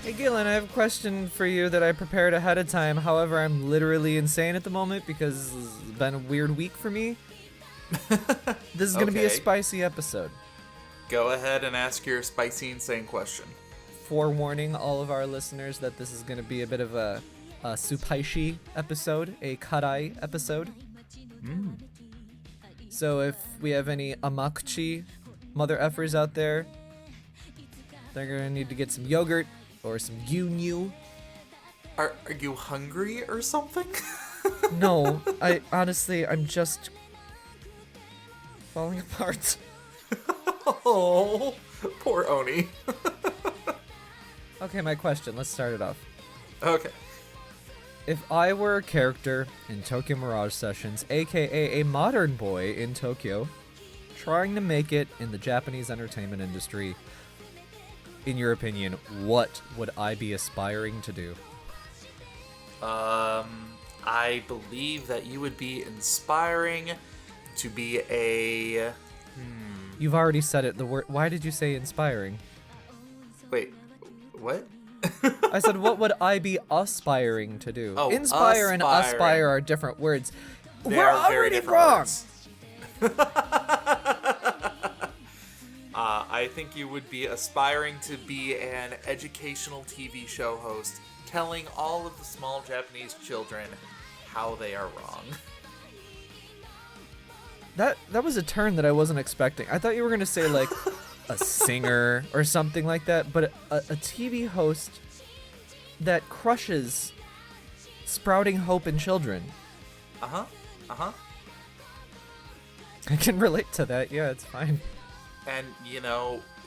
Hey Galen, I have a question for you that I prepared ahead of time. However, I'm literally insane at the moment because it's been a weird week for me. This is going to be a spicy episode. Go ahead and ask your spicy, insane question. Forewarning all of our listeners that this is going to be a bit of a supaishi episode, a karai episode. So if we have any amakuchi mother effers out there, they're going to need to get some yogurt or some gyunyu. Are you hungry or something? No, I'm just falling apart. Oh, poor Oni. Okay, my question. Let's start it off. Okay. If I were a character in Tokyo Mirage Sessions, aka a modern boy in Tokyo, trying to make it in the Japanese entertainment industry, in your opinion, what would I be aspiring to do? I believe that you would be inspiring to be a... You've already said it. The word. Why did you say inspiring? Wait, what? I said, what would I be aspiring to do? Oh, Inspire and aspiring. aspire are different words. They We're are very already different wrong. words. I think you would be aspiring to be an educational TV show host, telling all of the small Japanese children how they are wrong. That was a turn that I wasn't expecting. I thought you were going to say, like, a singer or something like that, but a TV host that crushes sprouting hope in children. Uh-huh. I can relate to that. Yeah, it's fine. And,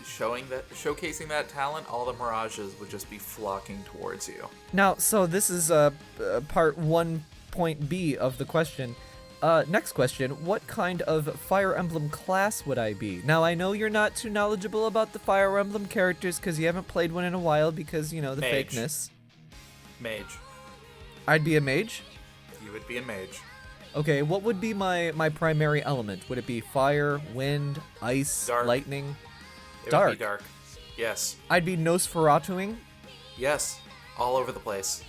showcasing that talent, all the Mirages would just be flocking towards you. Now, so this is part 1.b of the question. Next question, what kind of Fire Emblem class would I be? Now, I know you're not too knowledgeable about the Fire Emblem characters because you haven't played one in a while because, the Mage. fakeness. Mage. I'd be a mage? You would be a mage. Okay, what would be my primary element? Would it be fire, wind, ice, Dark. lightning? It Dark. would be dark. Yes. I'd be Nosferatuing. Yes. All over the place.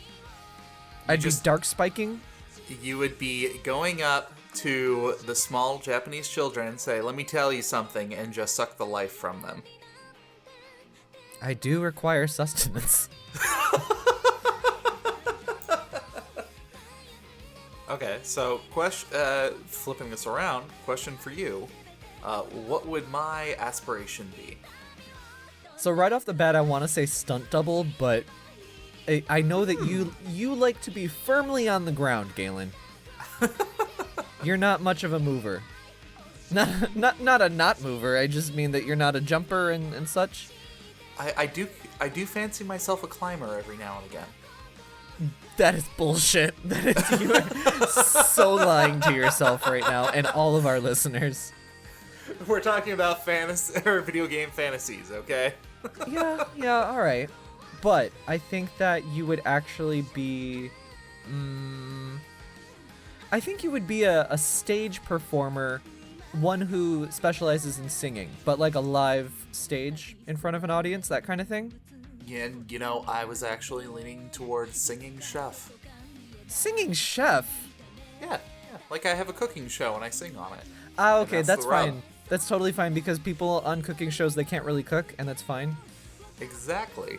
I'd be dark spiking. You would be going up to the small Japanese children and say, "Let me tell you something," and just suck the life from them. I do require sustenance. Okay, so flipping this around, question for you. What would my aspiration be? So right off the bat, I want to say stunt double, but I know that you like to be firmly on the ground, Galen. You're not much of a mover. Not a not mover. I just mean that you're not a jumper and such. I do fancy myself a climber every now and again. That is bullshit. You are so lying to yourself right now and all of our listeners. We're talking about fantasy or video game fantasies, okay? Yeah, all right. But I think that you would actually be... I think you would be a stage performer, one who specializes in singing, but like a live stage in front of an audience, that kind of thing. Yeah, and I was actually leaning towards singing chef. Singing chef? Yeah. Like I have a cooking show and I sing on it. Ah, okay, that's the rub. fine. That's totally fine because people on cooking shows, they can't really cook, and that's fine. Exactly.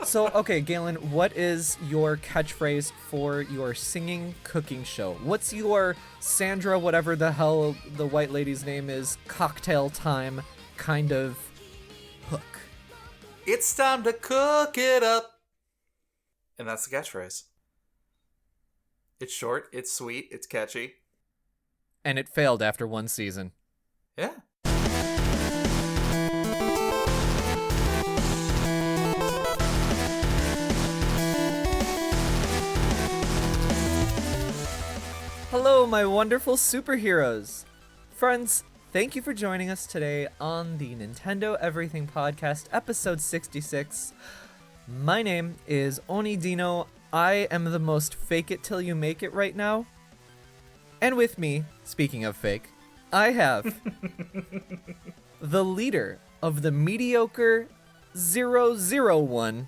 So, okay, Galen, what is your catchphrase for your singing cooking show? What's your Sandra, whatever the hell the white lady's name is, cocktail time kind of hook? It's time to cook it up. And that's the catchphrase. It's short, it's sweet, it's catchy. And it failed after one season. Yeah. Hello, my wonderful superheroes. Friends, thank you for joining us today on the Nintendo Everything Podcast, episode 66. My name is Oni Dino. I am the most fake it till you make it right now. And with me, speaking of fake, I have the leader of the mediocre 001.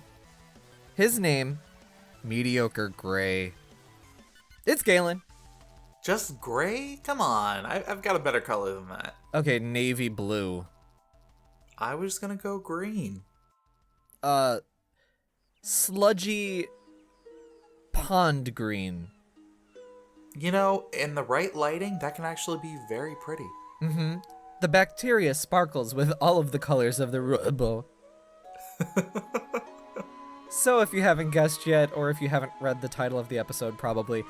His name, Mediocre Gray. It's Galen. Just gray? Come on. I've got a better color than that. Okay, navy blue. I was gonna go green. Sludgy pond green. You know, in the right lighting, that can actually be very pretty. Mm-hmm. The bacteria sparkles with all of the colors of the rainbow. So if you haven't guessed yet, or if you haven't read the title of the episode, probably,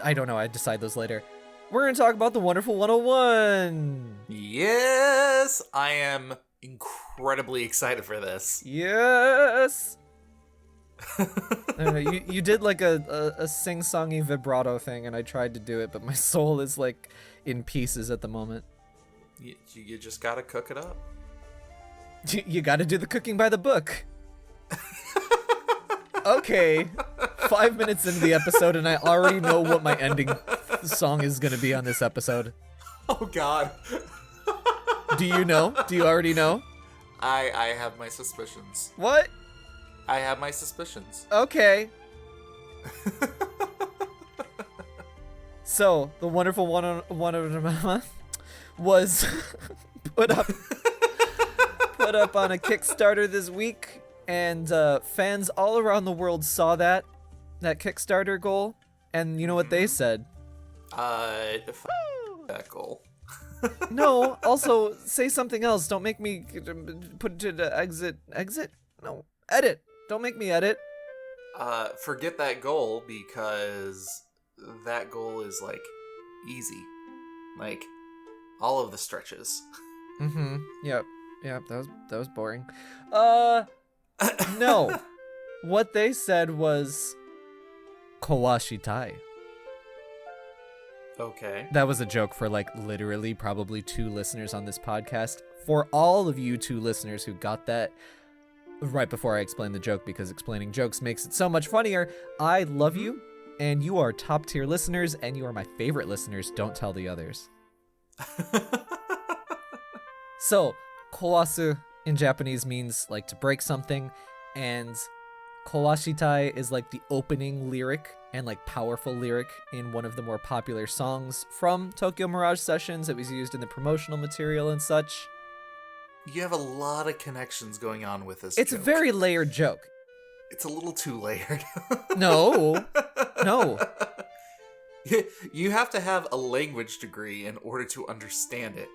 I don't know, I decide those later. We're going to talk about the Wonderful 101. Yes! I am incredibly excited for this. Yes! I don't know, you did like a sing-songy vibrato thing, and I tried to do it, but my soul is like in pieces at the moment. You just gotta cook it up. You gotta do the cooking by the book. Okay, 5 minutes into the episode, and I already know what my ending song is gonna be on this episode. Oh god. Do you know? Do you already know? I have my suspicions. What? I have my suspicions. Okay. So, the Wonderful 101 was put up on a Kickstarter this week, and fans all around the world saw that Kickstarter goal, and you know what they said? That goal. No, also say something else. Don't make me put it to exit. No, edit. Don't make me edit. Forget that goal, because that goal is like easy. Like all of the stretches. Mm-hmm. Yep. That was boring. No. What they said was Kawashitai. Okay. That was a joke for like literally probably 2 listeners on this podcast. For all of you 2 listeners who got that right before I explained the joke, because explaining jokes makes it so much funnier, I love you, and you are top tier listeners, and you are my favorite listeners. Don't tell the others. So, kawasu in Japanese means like to break something, and kawashitai is like the opening lyric and like powerful lyric in one of the more popular songs from Tokyo Mirage Sessions. It was used in the promotional material and such. You have a lot of connections going on with this It's joke. a very layered joke. It's a little too layered. No. You have to have a language degree in order to understand it.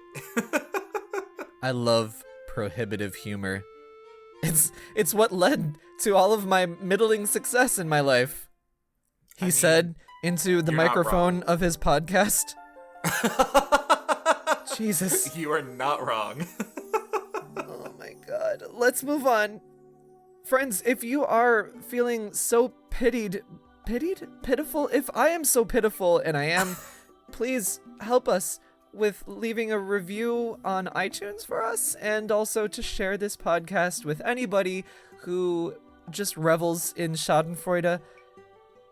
I love prohibitive humor. It's what led to all of my middling success in my life. He said into the microphone of his podcast. Jesus. You are not wrong. Oh my god. Let's move on. Friends, if you are feeling so pitiful, if I am so pitiful, and I am, please help us with leaving a review on iTunes for us, and also to share this podcast with anybody who just revels in Schadenfreude.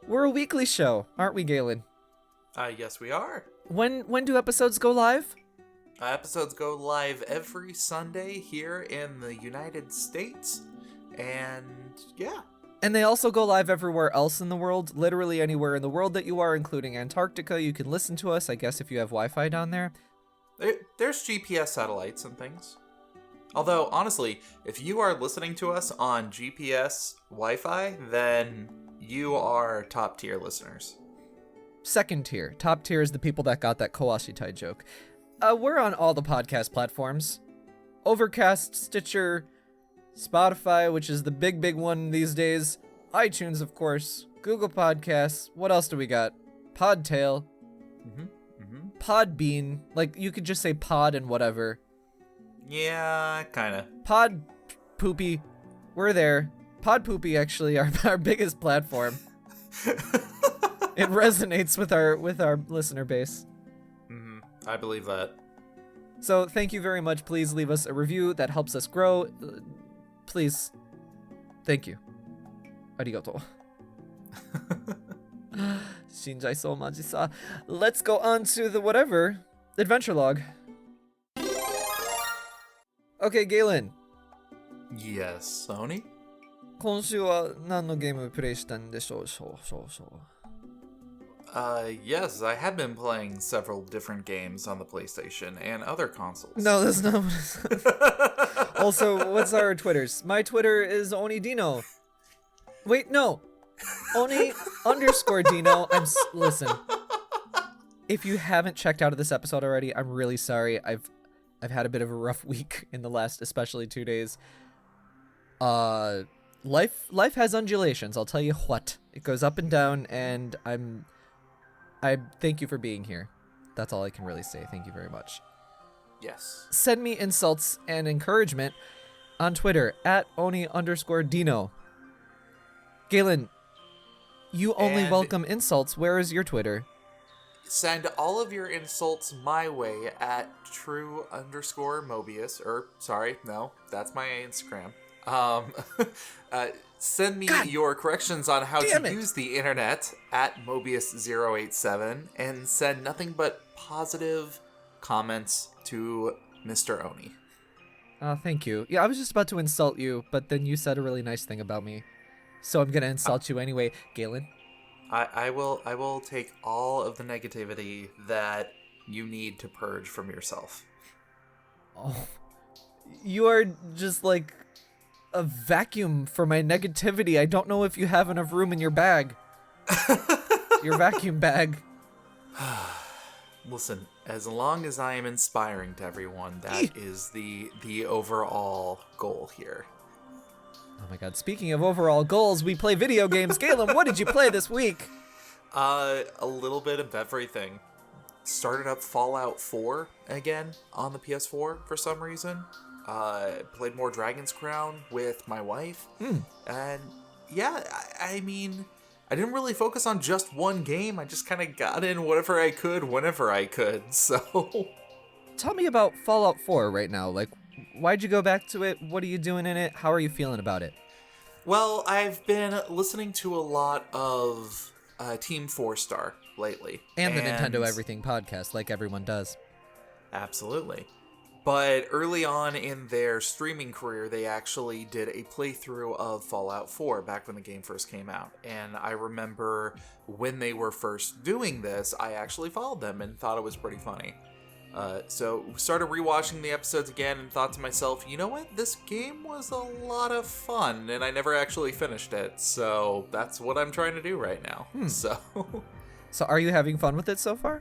We're a weekly show, aren't we, Galen? Yes, we are. When do episodes go live? Episodes go live every Sunday here in the United States, and yeah. And they also go live everywhere else in the world, literally anywhere in the world that you are, including Antarctica. You can listen to us, I guess, if you have Wi-Fi down there. There's GPS satellites and things. Although, honestly, if you are listening to us on GPS Wi-Fi, then you are top tier listeners. Second tier. Top tier is the people that got that Kawashitai joke. We're on all the podcast platforms. Overcast, Stitcher, Spotify, which is the big one these days. iTunes, of course. Google Podcasts. What else do we got? Podtail. Podbean. Like, you could just say pod and whatever. Yeah, kinda. Pod Poopy. We're there. Pod Poopy, actually, our biggest platform. It resonates with our listener base. I believe that. So thank you very much. Please leave us a review. That helps us grow. Please. Thank you. Arigato. Shinjai so majisa. Let's go on to the whatever. Adventure log. Okay, Galen. Yes, Sony? 今週は何のゲームプレイしたんでしょう。Yes, I have been playing several different games on the PlayStation and other consoles. No, that's not what it says. Also, what's our Twitters? My Twitter is Oni Dino. Wait, no. Oni_Dino. Listen. If you haven't checked out of this episode already, I'm really sorry. I've had a bit of a rough week in the last, especially 2 days. Life has undulations, I'll tell you what. It goes up and down, and I thank you for being here. That's all I can really say. Thank you very much. Yes. Send me insults and encouragement on Twitter at Oni_Dino. Galen, you only welcome insults. Where is your Twitter? Send all of your insults my way at true_Mobius. Sorry, no, that's my Instagram. Send me your corrections on how to use the internet at Mobius087, and send nothing but positive comments to Mr. Oni. Thank you. Yeah, I was just about to insult you, but then you said a really nice thing about me. So I'm gonna insult you anyway, Galen. I will take all of the negativity that you need to purge from yourself. Oh, you are just like a vacuum for my negativity. I don't know if you have enough room in your bag. Your vacuum bag. Listen, as long as I am inspiring to everyone, that is the overall goal here. Oh my god, speaking of overall goals, we play video games. Galen, what did you play this week? A little bit of everything. Started up Fallout 4 again on the PS4 for some reason. Played more Dragon's Crown with my wife. And yeah, I mean, I didn't really focus on just one game. I just kind of got in whatever I could, whenever I could, so... Tell me about Fallout 4 right now. Like, why'd you go back to it? What are you doing in it? How are you feeling about it? Well, I've been listening to a lot of Team 4-Star lately. And the Nintendo Everything podcast, like everyone does. Absolutely. But early on in their streaming career, they actually did a playthrough of Fallout 4 back when the game first came out. And I remember when they were first doing this, I actually followed them and thought it was pretty funny. So started rewatching the episodes again and thought to myself, you know what? This game was a lot of fun, and I never actually finished it. So that's what I'm trying to do right now. So are you having fun with it so far?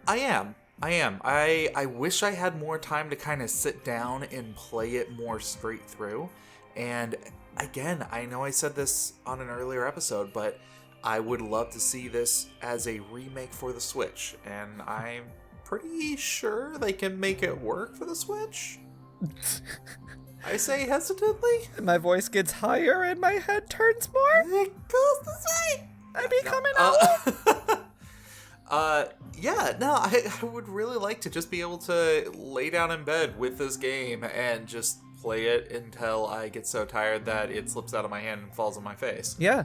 I am. I wish I had more time to kind of sit down and play it more straight through. And again, I know I said this on an earlier episode, but I would love to see this as a remake for the Switch. And I'm pretty sure they can make it work for the Switch. I say hesitantly. My voice gets higher and my head turns more. It goes this way. I'm becoming old. I would really like to just be able to lay down in bed with this game and just play it until I get so tired that it slips out of my hand and falls on my face. Yeah.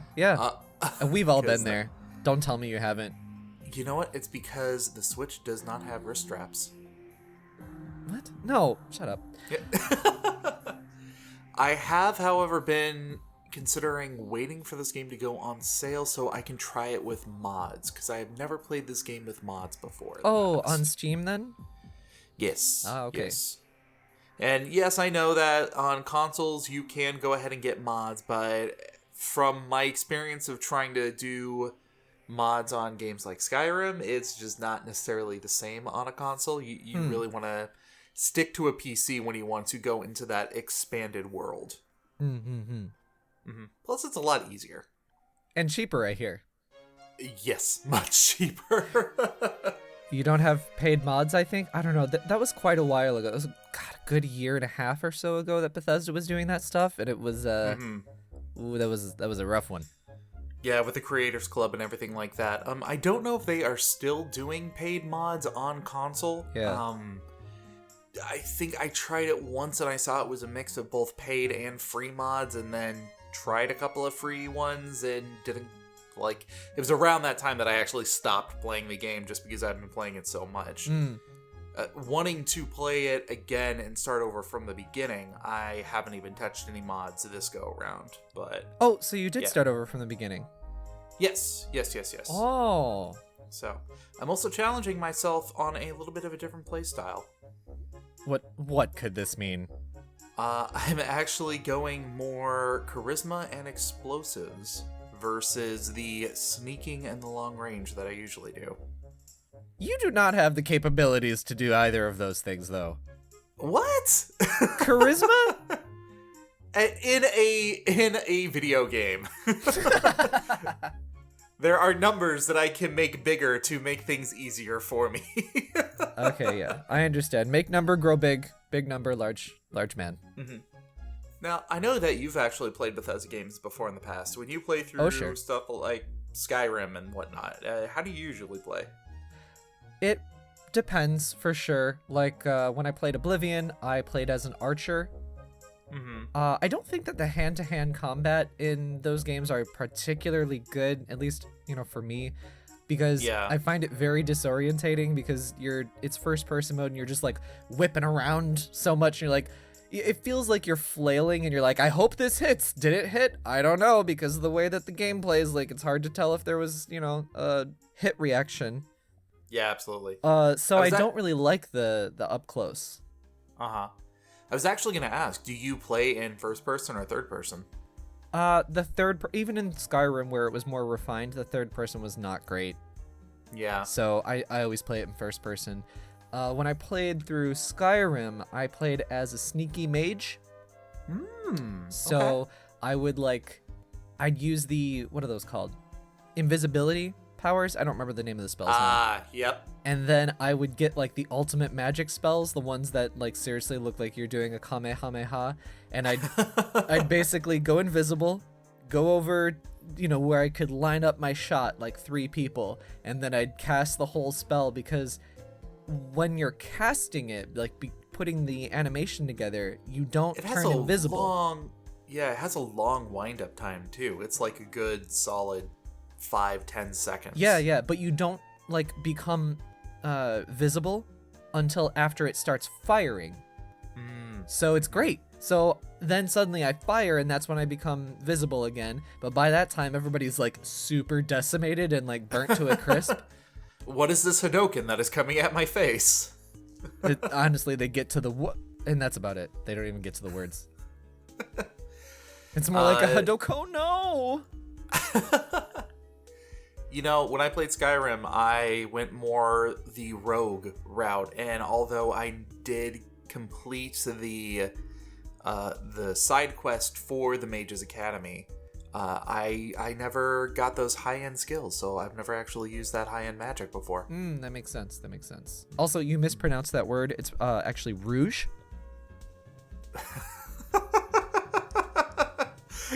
And we've all been there. Don't tell me you haven't. You know what? It's because the Switch does not have wrist straps. What? No, shut up. Yeah. I have, however, been considering waiting for this game to go on sale so I can try it with mods, because I have never played this game with mods before. Oh, on Steam then? Yes. Ah, okay. Yes. And yes, I know that on consoles you can go ahead and get mods, but from my experience of trying to do mods on games like Skyrim, it's just not necessarily the same on a console. You really want to stick to a PC when you want to go into that expanded world. Plus, it's a lot easier. And cheaper, I hear. Yes, much cheaper. You don't have paid mods, I think? I don't know. That was quite a while ago. It was, a good year and a half or so ago that Bethesda was doing that stuff, and it was, that was a rough one. Yeah, with the Creators Club and everything like that. I don't know if they are still doing paid mods on console. Yeah. I think I tried it once and I saw it was a mix of both paid and free mods, and then tried a couple of free ones and didn't like. It was around that time that I actually stopped playing the game just because I've been playing it so much. wanting to play it again and start over from the beginning, I haven't even touched any mods this go around. But Oh, so you did start over from the beginning? Yes. Oh. So I'm also challenging myself on a little bit of a different play style. What could this mean? I'm actually going more charisma and explosives versus the sneaking and the long range that I usually do. You do not have the capabilities to do either of those things, though. What? Charisma? In a video game. There are numbers that I can make bigger to make things easier for me. Okay, yeah. I understand. Make number, grow big. Big number, large man. Mm-hmm. Now, I know that you've actually played Bethesda games before in the past. When you play through stuff like Skyrim and whatnot, how do you usually play? It depends, for sure. Like, when I played Oblivion, I played as an archer. Mm-hmm. I don't think that the hand-to-hand combat in those games are particularly good, at least, for me, because I find it very disorientating because it's first-person mode and you're just, like, whipping around so much, and you're like, it feels like you're flailing and you're like, I hope this hits. Did it hit? I don't know, because of the way that the game plays, like, it's hard to tell if there was, a hit reaction. Yeah, absolutely. So I don't really like the up close. Uh-huh. I was actually going to ask, do you play in first person or third person? The even in Skyrim where it was more refined, the third person was not great. Yeah. So I always play it in first person. When I played through Skyrim, I played as a sneaky mage. So I would I'd use what are those called? Invisibility powers? I don't remember the name of the spells now. Yep. And then I would get the ultimate magic spells, the ones that seriously look like you're doing a Kamehameha, and I'd basically go invisible, go over where I could line up my shot 3 people, and then I'd cast the whole spell, because when you're casting it, putting the animation together, you don't turn invisible. It has a long wind up time too. It's like a good solid 5-10 seconds. Yeah, but you don't become visible until after it starts firing. So it's great. So then suddenly I fire, and that's when I become visible again. But by that time, everybody's super decimated and burnt to a crisp. What is this Hadoken that is coming at my face? Honestly, they get to the and that's about it. They don't even get to the words. It's more like a Hadoko. No. When I played Skyrim, I went more the rogue route, and although I did complete the side quest for the Mage's Academy, I never got those high-end skills, so I've never actually used that high-end magic before. That makes sense. Also, you mispronounced that word. It's actually rouge.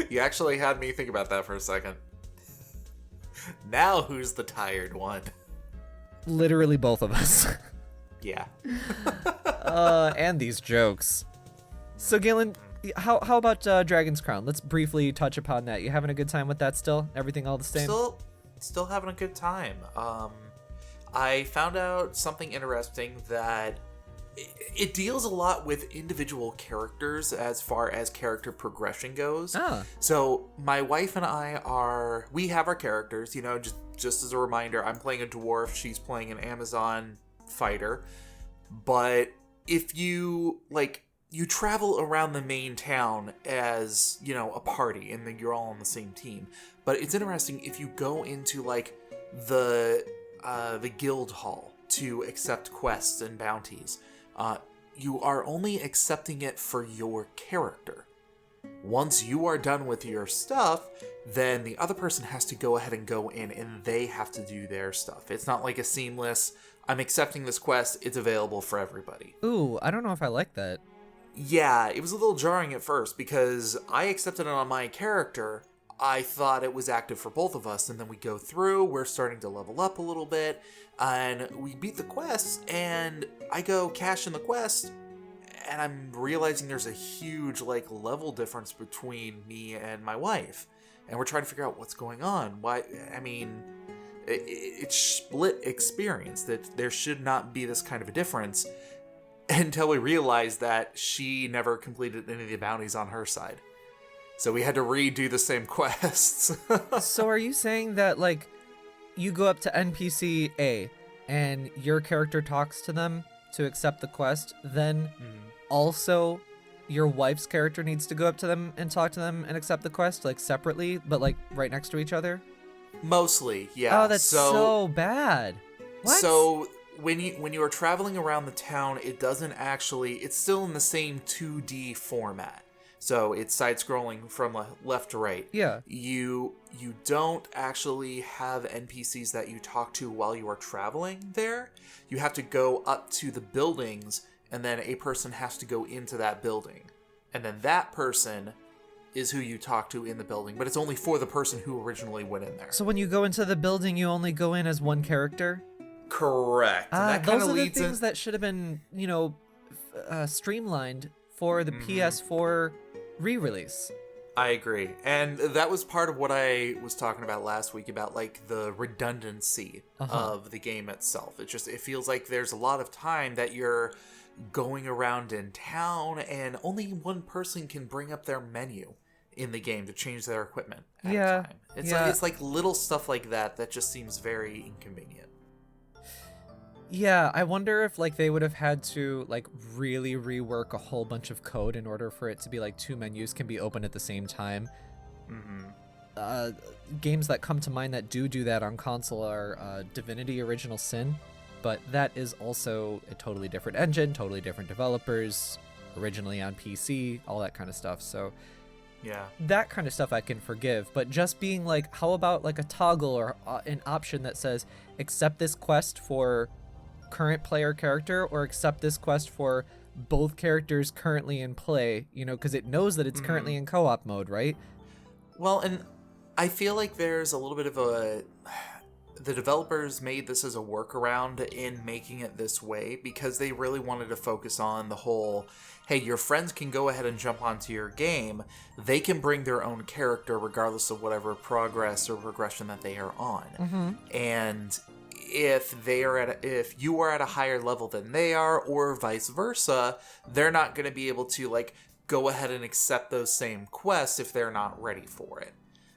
You actually had me think about that for a second. Now who's the tired one? Literally both of us. Yeah. And these jokes. So Galen, how about Dragon's Crown? Let's briefly touch upon that. You having a good time with that still? Everything all the same? Still having a good time. I found out something interesting that it deals a lot with individual characters as far as character progression goes. So my wife and I we have our characters, just as a reminder, I'm playing a dwarf, she's playing an Amazon fighter. But if you you travel around the main town as, a party, and then you're all on the same team. But it's interesting if you go into the guild hall to accept quests and bounties. You are only accepting it for your character. Once you are done with your stuff, then the other person has to go ahead and go in, and they have to do their stuff. It's not like a seamless, I'm accepting this quest, it's available for everybody. Ooh, I don't know if I like that. Yeah, it was a little jarring at first, because I accepted it on my character. I thought it was active for both of us, and then we go through, we're starting to level up a little bit, and we beat the quest, and I go cash in the quest, and I'm realizing there's a huge level difference between me and my wife, and we're trying to figure out what's going on. it's split experience, that there should not be this kind of a difference, until we realized that she never completed any of the bounties on her side. So we had to redo the same quests. So are you saying that, like, you go up to NPC A and your character talks to them to accept the quest, then also your wife's character needs to go up to them and talk to them and accept the quest, like, separately, but, like, right next to each other? Mostly, yeah. Oh, that's so bad. What? So when you are traveling around the town, it doesn't actually... It's still in the same 2D format. So it's side-scrolling from left to right. Yeah. You don't actually have NPCs that you talk to while you are traveling there. You have to go up to the buildings, and then a person has to go into that building. And then that person is who you talk to in the building, but it's only for the person who originally went in there. So when you go into the building, you only go in as one character? Correct. And that those are the things that should have been, streamlined for the PS4 re-release. I agree. And that was part of what I was talking about last week about, like, the redundancy of the game itself. It feels like there's a lot of time that you're going around in town and only one person can bring up their menu in the game to change their equipment at a time. It's like little stuff like that just seems very inconvenient. Yeah, I wonder if, like, they would have had to, like, really rework a whole bunch of code in order for it to be, like, two menus can be open at the same time. Games that come to mind that do that on console are Divinity Original Sin, but that is also a totally different engine, totally different developers, originally on PC, all that kind of stuff. So yeah, that kind of stuff I can forgive, but just being like, how about like a toggle or an option that says accept this quest for current player character or accept this quest for both characters currently in play, because it knows that it's currently in co-op mode, right? Well, and I feel like there's a little bit of the developers made this as a workaround in making it this way because they really wanted to focus on the whole, hey, your friends can go ahead and jump onto your game. They can bring their own character regardless of whatever progress or progression that they are on. And if you are at a higher level than they are, or vice versa, they're not going to be able to, like, go ahead and accept those same quests if they're not ready for it.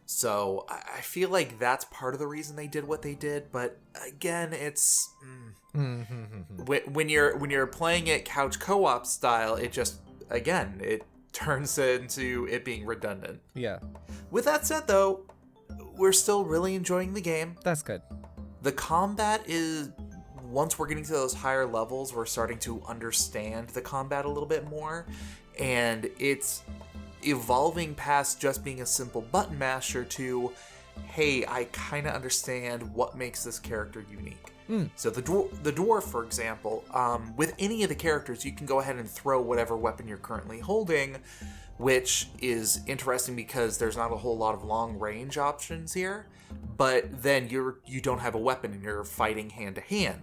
So I feel like that's part of the reason they did what they did, but again, it's when you're playing it couch co-op style, it just, again, it turns into it being redundant. Yeah. With that said, though, we're still really enjoying the game. That's good. The combat is, once we're getting to those higher levels, we're starting to understand the combat a little bit more, and it's evolving past just being a simple button masher to, hey, I kind of understand what makes this character unique. So the dwarf, for example, with any of the characters, you can go ahead and throw whatever weapon you're currently holding, which is interesting because there's not a whole lot of long range options here, but then you don't have a weapon and you're fighting hand to hand.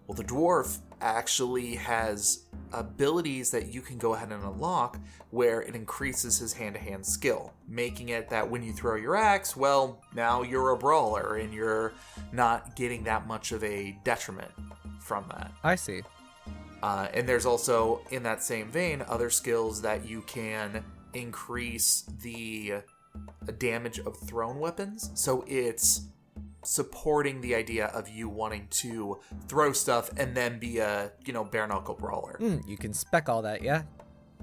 Well, the dwarf actually has abilities that you can go ahead and unlock where it increases his hand-to-hand skill, making it that when you throw your axe, well, now you're a brawler and you're not getting that much of a detriment from that. I see. And there's also, in that same vein, other skills that you can increase the damage of thrown weapons. So it's supporting the idea of you wanting to throw stuff and then be a, bare knuckle brawler. You can spec all that, yeah?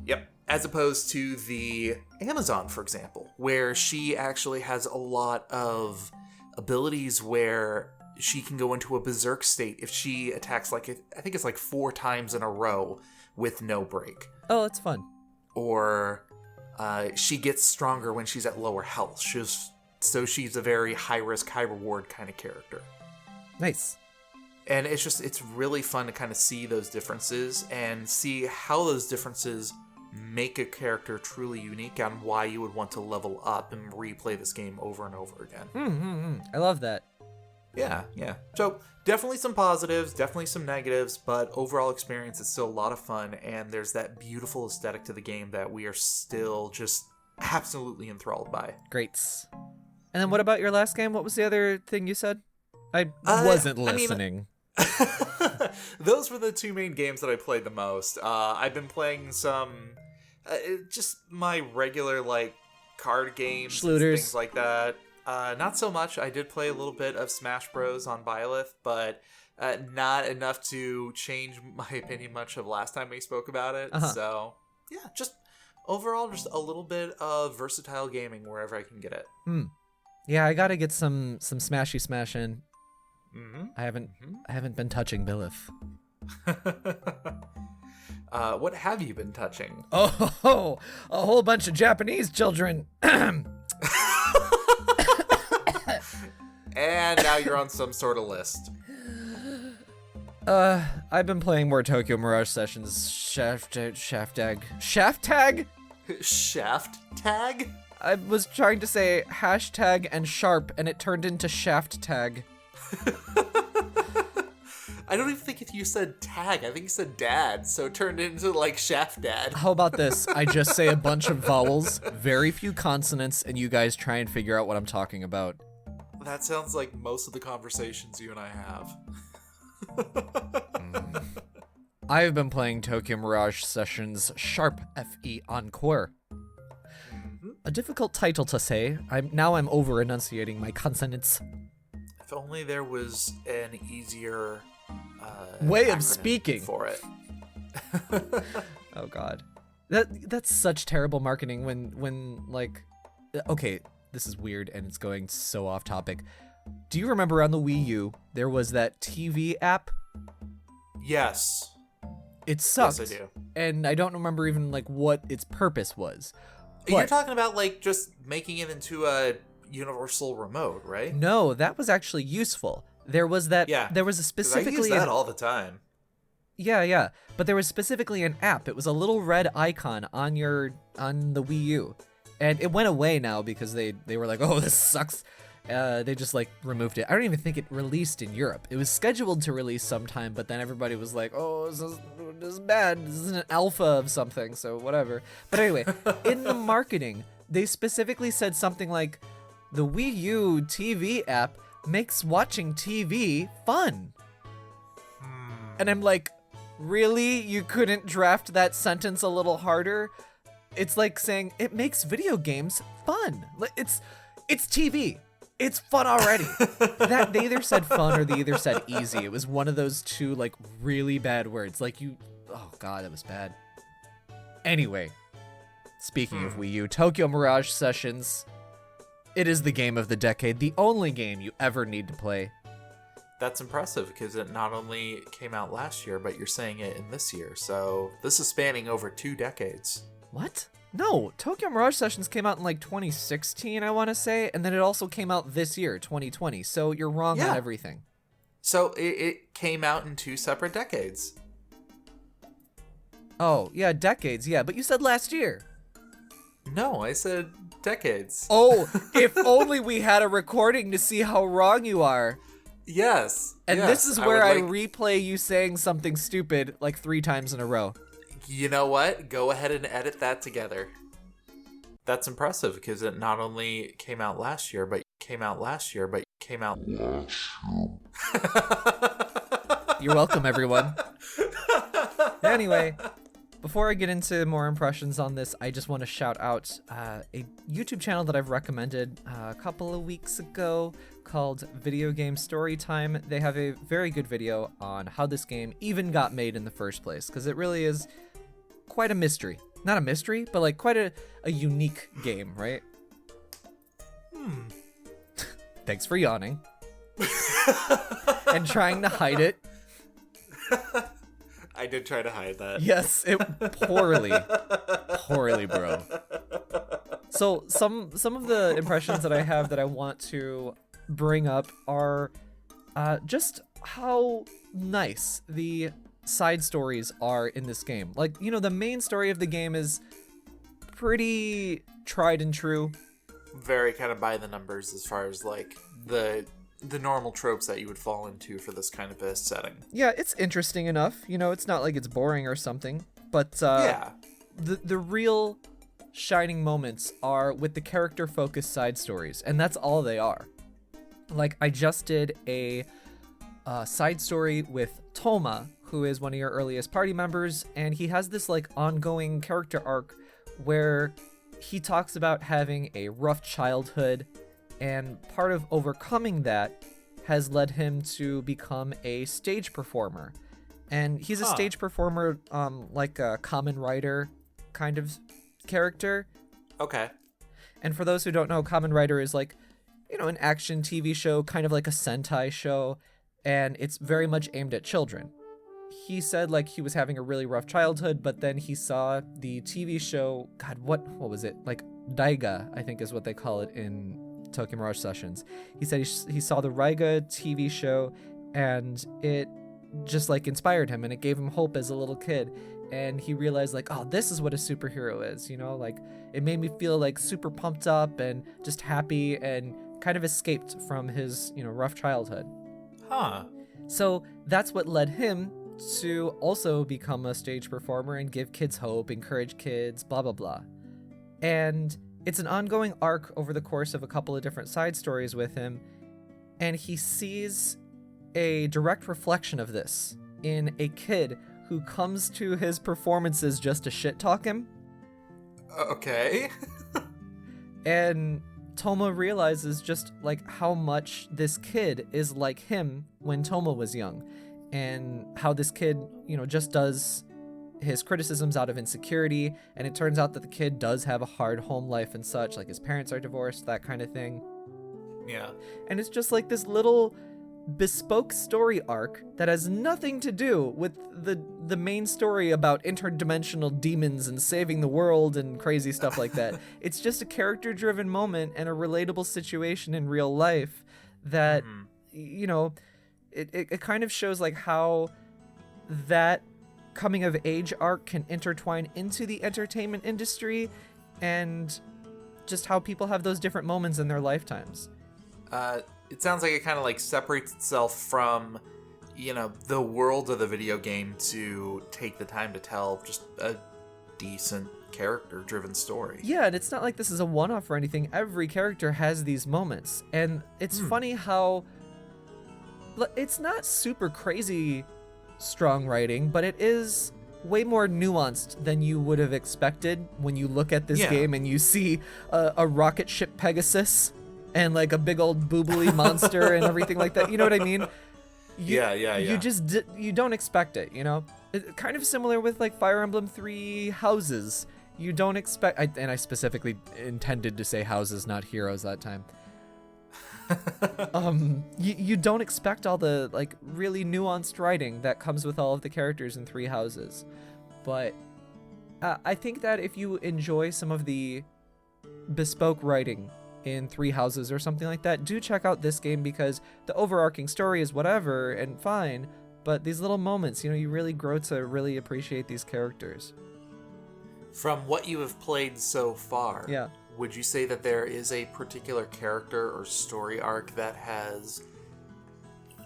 Yep. As opposed to the Amazon, for example, where she actually has a lot of abilities where she can go into a berserk state if she attacks, I think it's 4 times in a row with no break. Oh, that's fun. Or she gets stronger when she's at lower health. So she's a very high-risk, high-reward kind of character. Nice. And it's really fun to kind of see those differences and see how those differences make a character truly unique and why you would want to level up and replay this game over and over again. I love that. Yeah. So definitely some positives, definitely some negatives, but overall experience is still a lot of fun, and there's that beautiful aesthetic to the game that we are still just absolutely enthralled by. Great. And then what about your last game? What was the other thing you said? I wasn't I mean, listening. those were the two main games that I played the most. I've been playing some, just my regular, like, card games and Schlooters. things like that. Not so much. I did play a little bit of Smash Bros. On Byleth, but not enough to change my opinion much of last time we spoke about it. So, yeah, just overall, just a little bit of versatile gaming wherever I can get it. Yeah, I gotta get some Smashy Smash in. I haven't been touching Byleth. What have you been touching? Oh, a whole bunch of Japanese children. And now you're on some sort of list. I've been playing more Tokyo Mirage Sessions. Shaft tag. Shaft tag? I was trying to say hashtag and sharp, and it turned into shaft tag. I don't even think if you said tag. I think you said dad, so it turned into like shaft dad. How about this? I just say a bunch of vowels, very few consonants, and you guys try and figure out what I'm talking about. That sounds like most of the conversations you and I have. I've been playing Tokyo Mirage Sessions Sharp FE Encore. A difficult title to say. I'm over enunciating my consonants. If only there was an easier way of acronym speaking for it. Oh god. That's such terrible marketing when like, okay, this is weird and it's going so off topic. Do you remember on the Wii U there was that TV app? Yes. It sucked. Yes, I do. And I don't remember even like what its purpose was. You're But- talking about like just making it into a universal remote, right? No, that was actually useful. There was that. Yeah. There was a 'Cause specifically. I use that all the time. Yeah. But there was specifically an app. It was a little red icon on the Wii U, and it went away now because they were like, oh, this sucks. They just like removed it. I don't even think it released in Europe. It was scheduled to release sometime, but then everybody was like, oh, this is bad. This is an alpha of something, so whatever. But anyway, in the marketing, they specifically said something like, the Wii U TV app makes watching TV fun. And I'm like, really? You couldn't draft that sentence a little harder? It's like saying it makes video games fun. It's TV. It's fun already. That they either said fun or they either said easy. It was one of those two like really bad words. Like oh god, that was bad. Anyway, speaking of Wii U, Tokyo Mirage Sessions. It is the game of the decade, the only game you ever need to play. That's impressive because it not only came out last year, but you're saying it in this year. So this is spanning over 2 decades. What? No, Tokyo Mirage Sessions came out in like 2016, I want to say, and then it also came out this year, 2020. So you're wrong on everything. So it came out in 2 separate decades. Oh, yeah, decades, yeah, but you said last year. No, I said decades. Oh, if only we had a recording to see how wrong you are. Yes. And yes, this is where I would replay you saying something stupid like 3 times in a row. You know what? Go ahead and edit that together. That's impressive because it not only came out last year, but came out last year. You're welcome, everyone. Anyway, before I get into more impressions on this, I just want to shout out a YouTube channel that I've recommended a couple of weeks ago called Video Game Storytime. They have a very good video on how this game even got made in the first place, because it really is quite a mystery. Not a mystery, but like quite a unique game, right? Thanks for yawning. And trying to hide it. I did try to hide that. Yes, poorly, bro. So some of the impressions that I have that I want to bring up are just how nice the side stories are in this game. Like, you know, the main story of the game is pretty tried and true. Very kind of by the numbers as far as like the normal tropes that you would fall into for this kind of a setting. Yeah, it's interesting enough. You know, it's not like it's boring or something. But yeah, the real shining moments are with the character-focused side stories, and that's all they are. Like, I just did a side story with Toma, who is one of your earliest party members, and he has this like ongoing character arc where he talks about having a rough childhood, and part of overcoming that has led him to become a stage performer. And he's a stage performer, like a Kamen Rider kind of character. Okay. And for those who don't know, Kamen Rider is like, you know, an action TV show, kind of like a Sentai show, and it's very much aimed at children. He said like he was having a really rough childhood, but then he saw the TV show, God, what was it? Like Daiga, I think is what they call it in Tokyo Mirage Sessions. He said he saw the Raiga TV show, and it just like inspired him, and it gave him hope as a little kid. And he realized like, oh, this is what a superhero is, you know, like it made me feel like super pumped up and just happy, and kind of escaped from his, you know, rough childhood. So that's what led him to also become a stage performer and give kids hope, encourage kids, blah, blah, blah. And it's an ongoing arc over the course of a couple of different side stories with him. And he sees a direct reflection of this in a kid who comes to his performances just to shit talk him. Okay. And Toma realizes just like how much this kid is like him when Toma was young, and how this kid, you know, just does his criticisms out of insecurity. And it turns out that the kid does have a hard home life and such, like his parents are divorced, that kind of thing. Yeah. And it's just like this little bespoke story arc that has nothing to do with the main story about interdimensional demons and saving the world and crazy stuff like that. It's just a character-driven moment and a relatable situation in real life that, you know, it kind of shows like how that coming of age arc can intertwine into the entertainment industry, and just how people have those different moments in their lifetimes. It sounds like it kind of like separates itself from, you know, the world of the video game to take the time to tell just a decent character-driven story. Yeah, and it's not like this is a one-off or anything. Every character has these moments, and it's funny how it's not super crazy strong writing, but it is way more nuanced than you would have expected when you look at this game and you see a rocket ship Pegasus and like a big old boobly monster and everything like that. You know what I mean? You just you don't expect it, you know? Kind of similar with like Fire Emblem 3 houses. You don't expect, and I specifically intended to say houses, not heroes that time. You don't expect all the like really nuanced writing that comes with all of the characters in 3 houses. But I think that if you enjoy some of the bespoke writing in 3 houses or something like that, do check out this game, because the overarching story is whatever and fine, but these little moments, you know, you really grow to really appreciate these characters. From what you have played so far, would you say that there is a particular character or story arc that has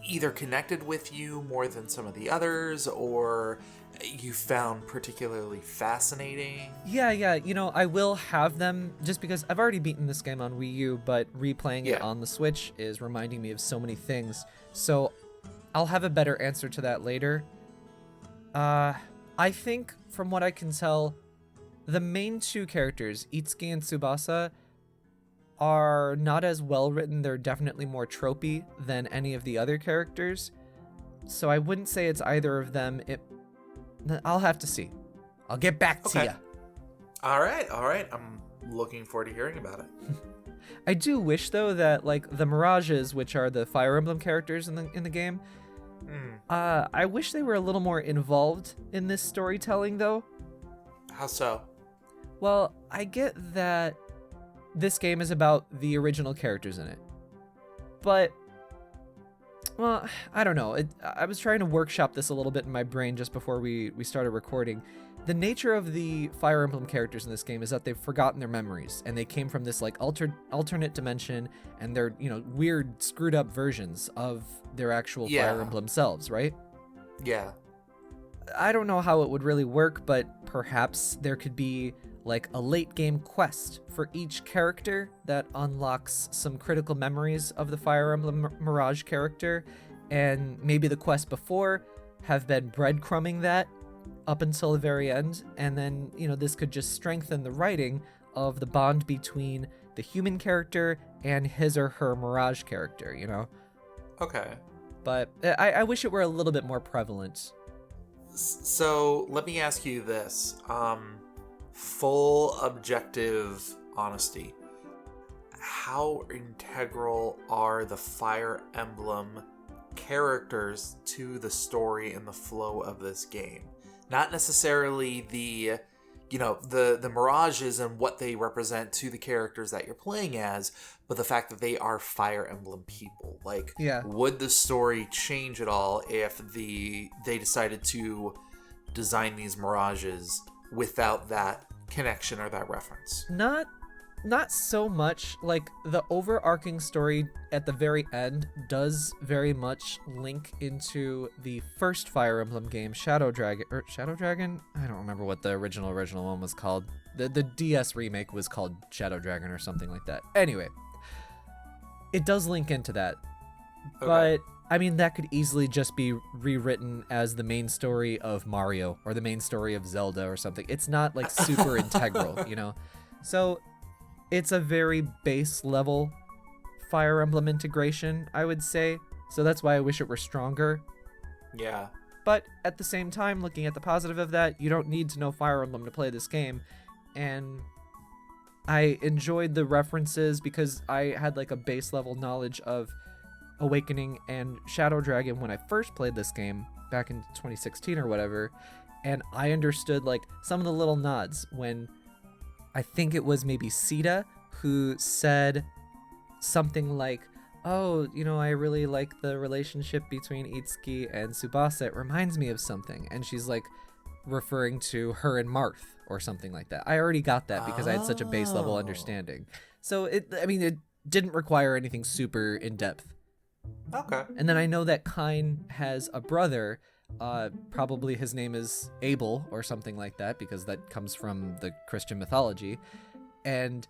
either connected with you more than some of the others, or you found particularly fascinating? Yeah, you know, I will have them, just because I've already beaten this game on Wii U, but replaying it on the Switch is reminding me of so many things. So I'll have a better answer to that later. I think, from what I can tell, the main 2 characters, Itsuki and Tsubasa, are not as well written. They're definitely more tropey than any of the other characters. So I wouldn't say it's either of them. I'll have to see. I'll get back to you. All right. I'm looking forward to hearing about it. I do wish, though, that like the Mirages, which are the Fire Emblem characters in the game, I wish they were a little more involved in this storytelling, though. How so? Well, I get that this game is about the original characters in it, but, well, I don't know. I was trying to workshop this a little bit in my brain just before we started recording. The nature of the Fire Emblem characters in this game is that they've forgotten their memories, and they came from this like alternate dimension, and they're, you know, weird, screwed up versions of their actual Fire Emblem selves, right? Yeah. I don't know how it would really work, but perhaps there could be like a late game quest for each character that unlocks some critical memories of the Fire Emblem Mirage character, and maybe the quest before have been breadcrumbing that up until the very end, and then, this could just strengthen the writing of the bond between the human character and his or her Mirage character, Okay. But I wish it were a little bit more prevalent. So let me ask you this. Full objective honesty. How integral are the Fire Emblem characters to the story and the flow of this game? Not necessarily the mirages and what they represent to the characters that you're playing as, but the fact that they are Fire Emblem people. Like, would the story change at all if they decided to design these mirages without that connection or that reference? Not so much. Like, the overarching story at the very end does very much link into the first Fire Emblem game, Shadow Dragon? I don't remember what the original one was called. The DS remake was called Shadow Dragon or something like that. Anyway, it does link into that. Okay. But, I mean, that could easily just be rewritten as the main story of Mario or the main story of Zelda or something. It's not, like, super integral, So it's a very base level Fire Emblem integration, I would say. So that's why I wish it were stronger. Yeah. But at the same time, looking at the positive of that, you don't need to know Fire Emblem to play this game. And I enjoyed the references because I had like a base level knowledge of Awakening and Shadow Dragon when I first played this game back in 2016 or whatever. And I understood like some of the little nods when I think it was maybe Sita who said something like, oh, I really like the relationship between Itsuki and Tsubasa. It reminds me of something. And she's like referring to her and Marth or something like that. I already got that because I had such a base level understanding. So it didn't require anything super in depth. Okay. And then I know that Kain has a brother. Probably his name is Abel or something like that because that comes from the Christian mythology, and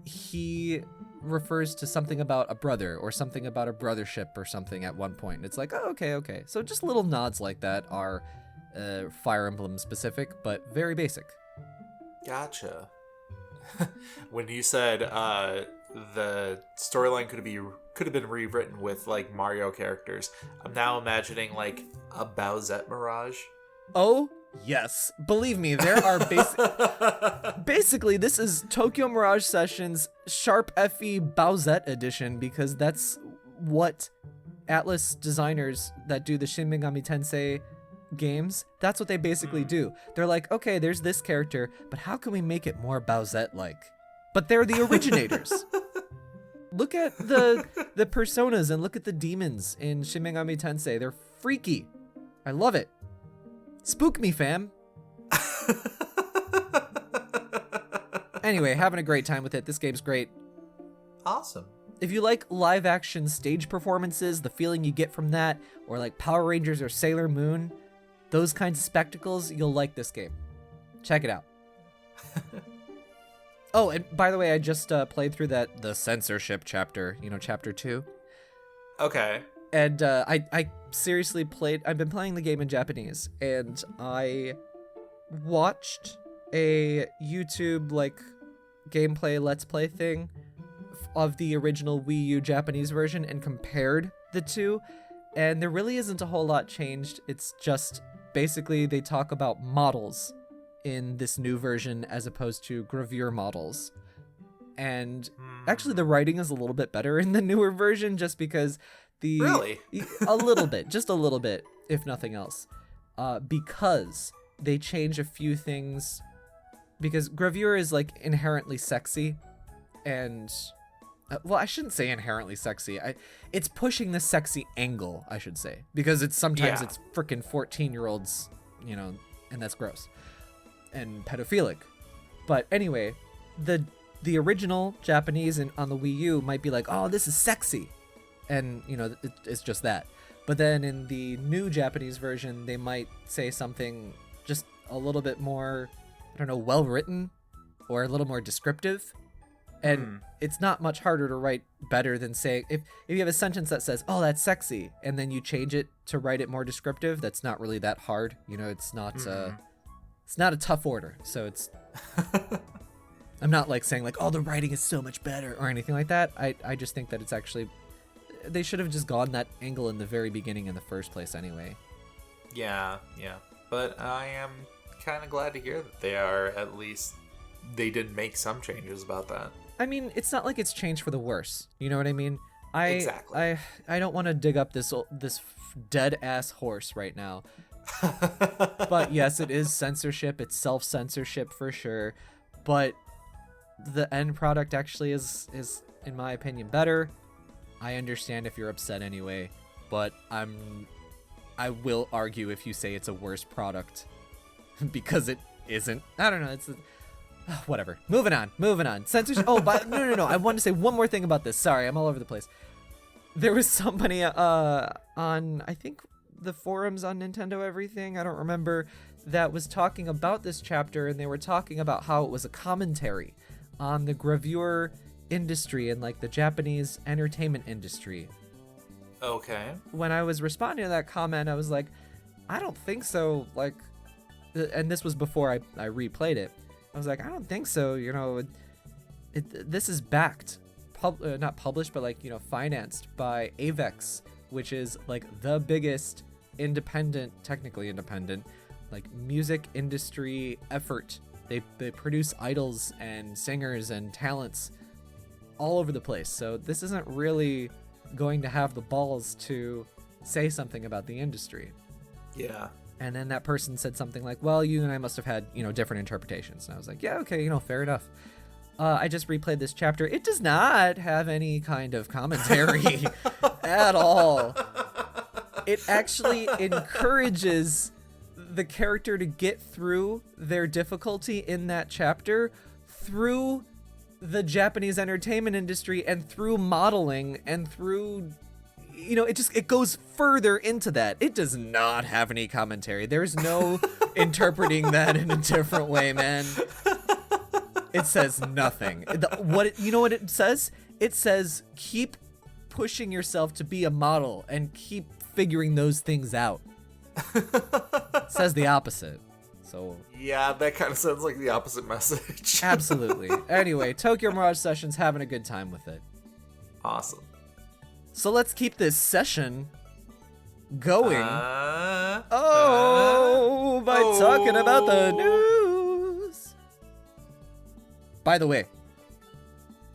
he refers to something about a brother or something about a brothership or something at one point. It's like, oh, okay. So just little nods like that are Fire Emblem specific, but very basic. Gotcha. When you said the storyline could have been rewritten with like Mario characters, I'm now imagining like a Bowsette Mirage. Oh yes, believe me, there are basically this is Tokyo Mirage Sessions Sharp FE Bowsette edition, because that's what Atlas designers that do the Shin Megami Tensei games, that's what they basically do. They're like, okay, there's this character, but how can we make it more Bowsette-like? But they're the originators. Look at the personas and look at the demons in Shin Megami Tensei. They're freaky. I love it. Spook me, fam. Anyway, having a great time with it. This game's great. Awesome. If you like live action stage performances, the feeling you get from that, or like Power Rangers or Sailor Moon, those kinds of spectacles, you'll like this game. Check it out. Oh, and by the way, I just played through the censorship chapter, chapter 2. Okay. And I seriously I've been playing the game in Japanese, and I watched a YouTube gameplay let's play thing of the original Wii U Japanese version and compared the two, and there really isn't a whole lot changed. It's just basically they talk about models in this new version as opposed to gravure models. And actually the writing is a little bit better in the newer version, just because Really? a little bit, just a little bit, if nothing else. Because they change a few things, because gravure is inherently sexy, and well, I shouldn't say inherently sexy. It's pushing the sexy angle, I should say, because it's freaking 14-year-olds, and that's gross and pedophilic. But anyway, the original Japanese on the Wii U might be like, oh, this is sexy, and it's just that. But then in the new Japanese version, they might say something just a little bit more, I don't know, well written, or a little more descriptive. And it's not much harder to write better than saying, if you have a sentence that says, "Oh, that's sexy," and then you change it to write it more descriptive, that's not really that hard. It's not a tough order. So it's I'm not like saying like, "Oh, the writing is so much better," or anything like that. I just think that it's actually, they should have just gone that angle in the very beginning in the first place anyway. Yeah. But I am kind of glad to hear that they did make some changes about that. I mean, it's not like it's changed for the worse. You know what I mean? Exactly. I don't want to dig up this dead ass horse right now. But yes, it is censorship. It's self-censorship for sure. But the end product actually is in my opinion better. I understand if you're upset anyway, but I will argue if you say it's a worse product because it isn't. I don't know. Whatever. Moving on. Censorship. Oh, but no. I wanted to say one more thing about this. Sorry, I'm all over the place. There was somebody on, I think, the forums on Nintendo Everything, I don't remember, that was talking about this chapter, and they were talking about how it was a commentary on the gravure industry and like the Japanese entertainment industry. Okay. When I was responding to that comment, I was like, I don't think so. Like, and this was before I replayed it. I was like, I don't think so. This is backed, not published, but like, financed by Avex, which is like the biggest technically independent, like music industry effort. They produce idols and singers and talents all over the place. So this isn't really going to have the balls to say something about the industry. Yeah. And then that person said something like, well, you and I must have had, different interpretations. And I was like, yeah, okay, fair enough. I just replayed this chapter. It does not have any kind of commentary at all. It actually encourages the character to get through their difficulty in that chapter through the Japanese entertainment industry and through modeling and through... it goes further into that. It does not have any commentary. There's no interpreting that in a different way, man. It says nothing. What it says? It says keep pushing yourself to be a model and keep figuring those things out. It says the opposite. So yeah, that kind of sounds like the opposite message. Absolutely. Anyway, Tokyo Mirage Sessions having a good time with it. Awesome. So let's keep this session going. Talking about the news. By the way.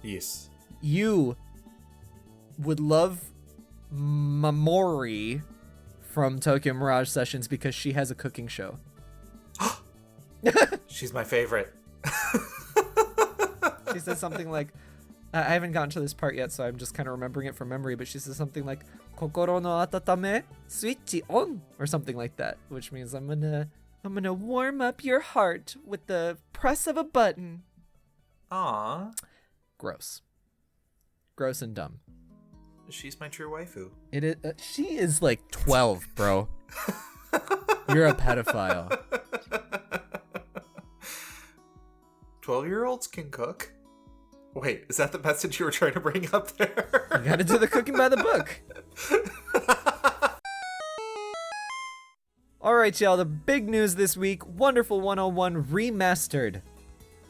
Yes. You would love Mamori from Tokyo Mirage Sessions because she has a cooking show. She's my favorite. She says something like, I haven't gotten to this part yet, so I'm just kind of remembering it from memory, but she says something like, Kokoro no atatame, switch on, or something like that, which means I'm gonna warm up your heart with the press of a button. Aww. Gross and dumb. She's my true waifu. It is. She is like 12, bro. You're a pedophile. 12-year-olds can cook? Wait, is that the message you were trying to bring up there? You gotta do the cooking by the book. Alright, y'all, the big news this week, Wonderful 101 Remastered.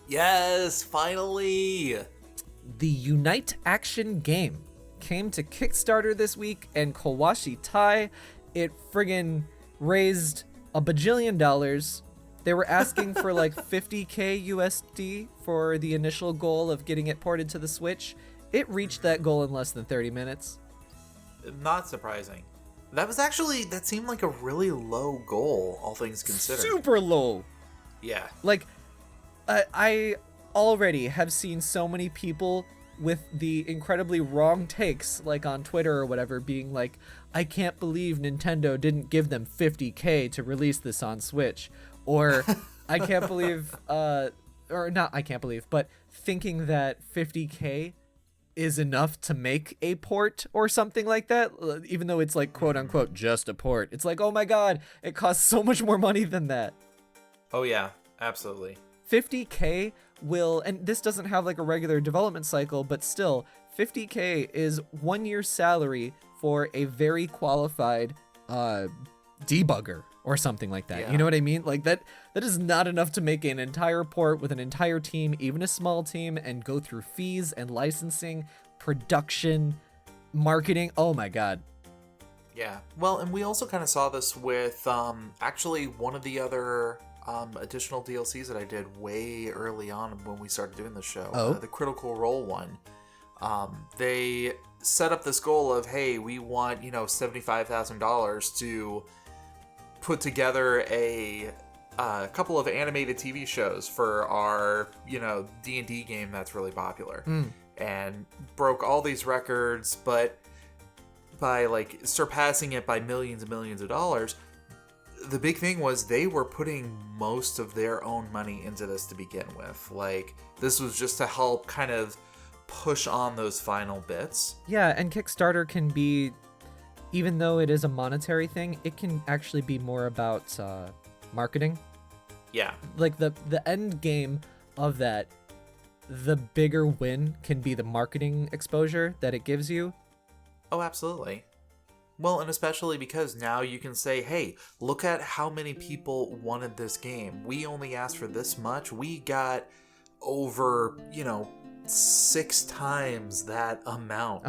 Yes, finally! The Unite action game came to Kickstarter this week, and Kawashi Tai, it friggin' raised $1 bajillion. They were asking for like 50k USD for the initial goal of getting it ported to the Switch. It reached that goal in less than 30 minutes. Not surprising. That seemed like a really low goal, all things considered. Super low. Yeah. Like, I already have seen so many people with the incredibly wrong takes, like on Twitter or whatever, being like, I can't believe Nintendo didn't give them 50k to release this on Switch. Or I can't believe, or not I can't believe, but thinking that 50k is enough to make a port or something like that, even though it's like quote unquote just a port. It's like, oh my god, it costs so much more money than that. Oh yeah, absolutely. 50K will, and this doesn't have like a regular development cycle, but still 50K is 1 year's salary for a very qualified debugger or something like that. Yeah. You know what I mean? Like that is not enough to make an entire port with an entire team, even a small team, and go through fees and licensing, production, marketing. Oh my god. Yeah. Well, and we also kind of saw this with actually one of the other additional DLCs that I did way early on when we started doing the show. The Critical Role one. They set up this goal of, hey, we want, $75,000 to put together a couple of animated TV shows for our, D&D game that's really popular. And broke all these records, but by like surpassing it by millions and millions of dollars. The big thing was they were putting most of their own money into this to begin with. Like, this was just to help kind of push on those final bits. Yeah, and Kickstarter can be, even though it is a monetary thing, it can actually be more about marketing. Yeah. Like the end game of that, the bigger win can be the marketing exposure that it gives you. Oh, absolutely. Well, and especially because now you can say, hey, look at how many people wanted this game. We only asked for this much. We got over, 6 times that amount.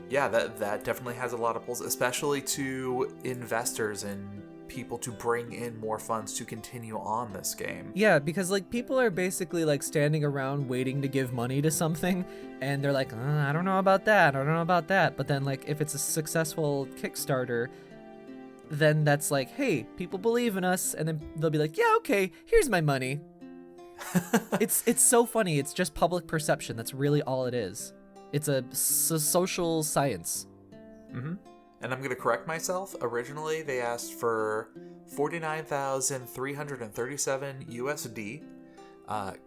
Yeah, that definitely has a lot of pulls, especially to investors and people to bring in more funds to continue on this game. Yeah, because like people are basically like standing around waiting to give money to something, and they're like, I don't know about that, I don't know about that. But then like if it's a successful Kickstarter, then that's like, hey, people believe in us, and then they'll be like, yeah, okay, here's my money. It's so funny. It's just public perception. That's really all it is. It's a social science. Mm-hmm. And I'm going to correct myself. Originally, they asked for 49,337 USD.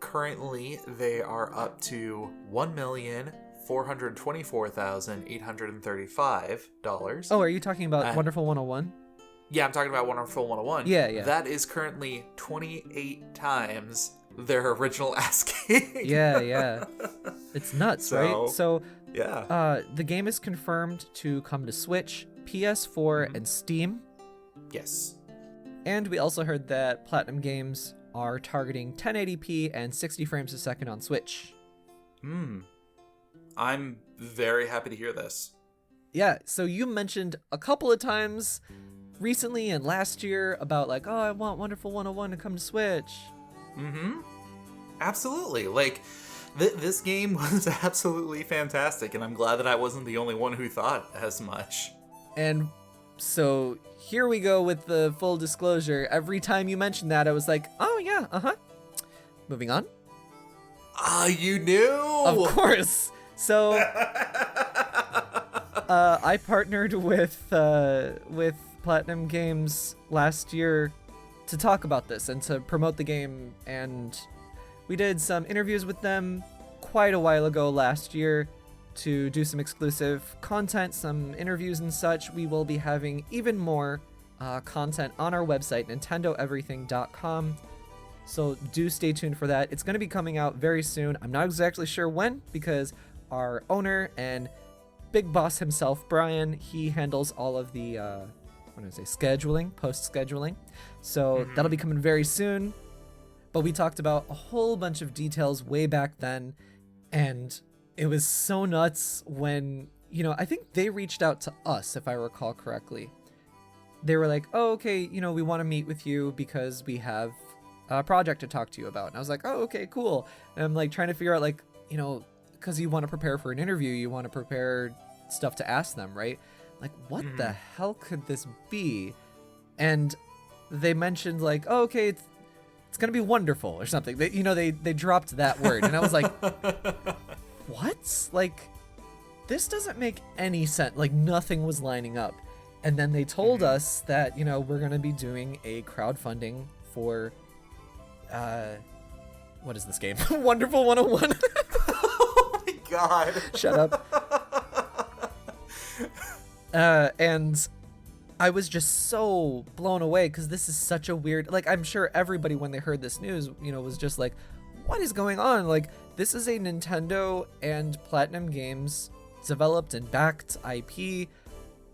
Currently, they are up to $1,424,835. Oh, are you talking about Wonderful 101? Yeah, I'm talking about Wonderful 101. Yeah. That is currently 28 times their original asking. Yeah. It's nuts, right? So, yeah. The game is confirmed to come to Switch, PS4, and Steam. Yes. And we also heard that Platinum Games are targeting 1080p and 60 frames a second on Switch. I'm very happy to hear this. Yeah, so you mentioned a couple of times recently and last year about like, oh, I want Wonderful 101 to come to Switch. Absolutely. Like, this game was absolutely fantastic, and I'm glad that I wasn't the only one who thought as much. And so here we go with the full disclosure. Every time you mentioned that, I was like, oh yeah, Moving on. You knew? Of course. So I partnered with Platinum Games last year to talk about this and to promote the game, and we did some interviews with them quite a while ago last year to do some exclusive content, some interviews and such. We will be having even more content on our website, nintendoeverything.com. So do stay tuned for that. It's going to be coming out very soon. I'm not exactly sure when, because our owner and big boss himself, Brian, he handles all of the scheduling, post-scheduling. So that'll be coming very soon. But we talked about a whole bunch of details way back then, and it was so nuts when, I think they reached out to us, if I recall correctly. They were like, oh, okay, we want to meet with you because we have a project to talk to you about. And I was like, oh, okay, cool. And I'm like trying to figure out like, because you want to prepare for an interview, you want to prepare stuff to ask them, right? Like, what the hell could this be? And they mentioned like, oh, okay, it's going to be wonderful or something. They dropped that word. And I was like, what? Like, this doesn't make any sense. Like, nothing was lining up. And then they told us that, we're going to be doing a crowdfunding for, what is this game? Wonderful 101. Oh my god. Shut up. And I was just so blown away because this is such a weird, like, I'm sure everybody when they heard this news, was just like, what is going on? Like, this is a Nintendo and Platinum Games developed and backed IP.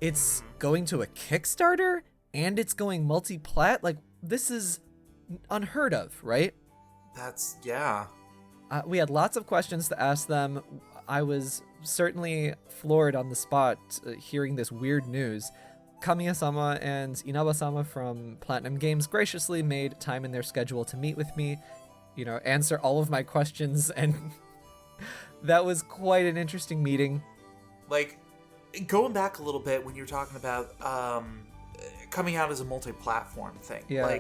It's going to a Kickstarter and it's going multi-plat. Like, this is unheard of, right? Yeah. We had lots of questions to ask them. I was certainly floored on the spot hearing this weird news. Kamiya-sama and Inaba-sama from Platinum Games graciously made time in their schedule to meet with me, answer all of my questions, and that was quite an interesting meeting. Like, going back a little bit when you were talking about coming out as a multi-platform thing. Yeah.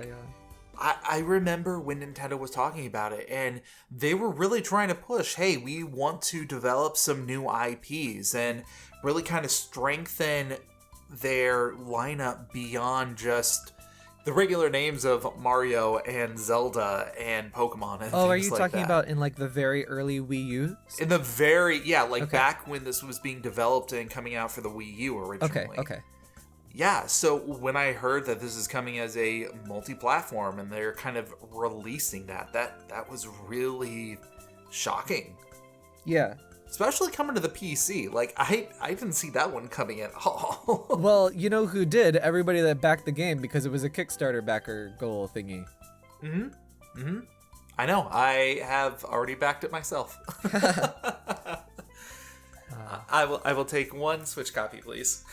I remember when Nintendo was talking about it, and they were really trying to push, hey, we want to develop some new IPs and really kind of strengthen their lineup beyond just the regular names of Mario and Zelda and Pokemon and things like that. Oh, are you talking about in, like, the very early Wii U? In the very, back when this was being developed and coming out for the Wii U originally. Okay. Yeah, so when I heard that this is coming as a multi-platform and they're kind of releasing that was really shocking. Yeah. Especially coming to the PC. Like, I didn't see that one coming at all. Well, you know who did? Everybody that backed the game because it was a Kickstarter backer goal thingy. I know. I have already backed it myself. I will take one Switch copy, please.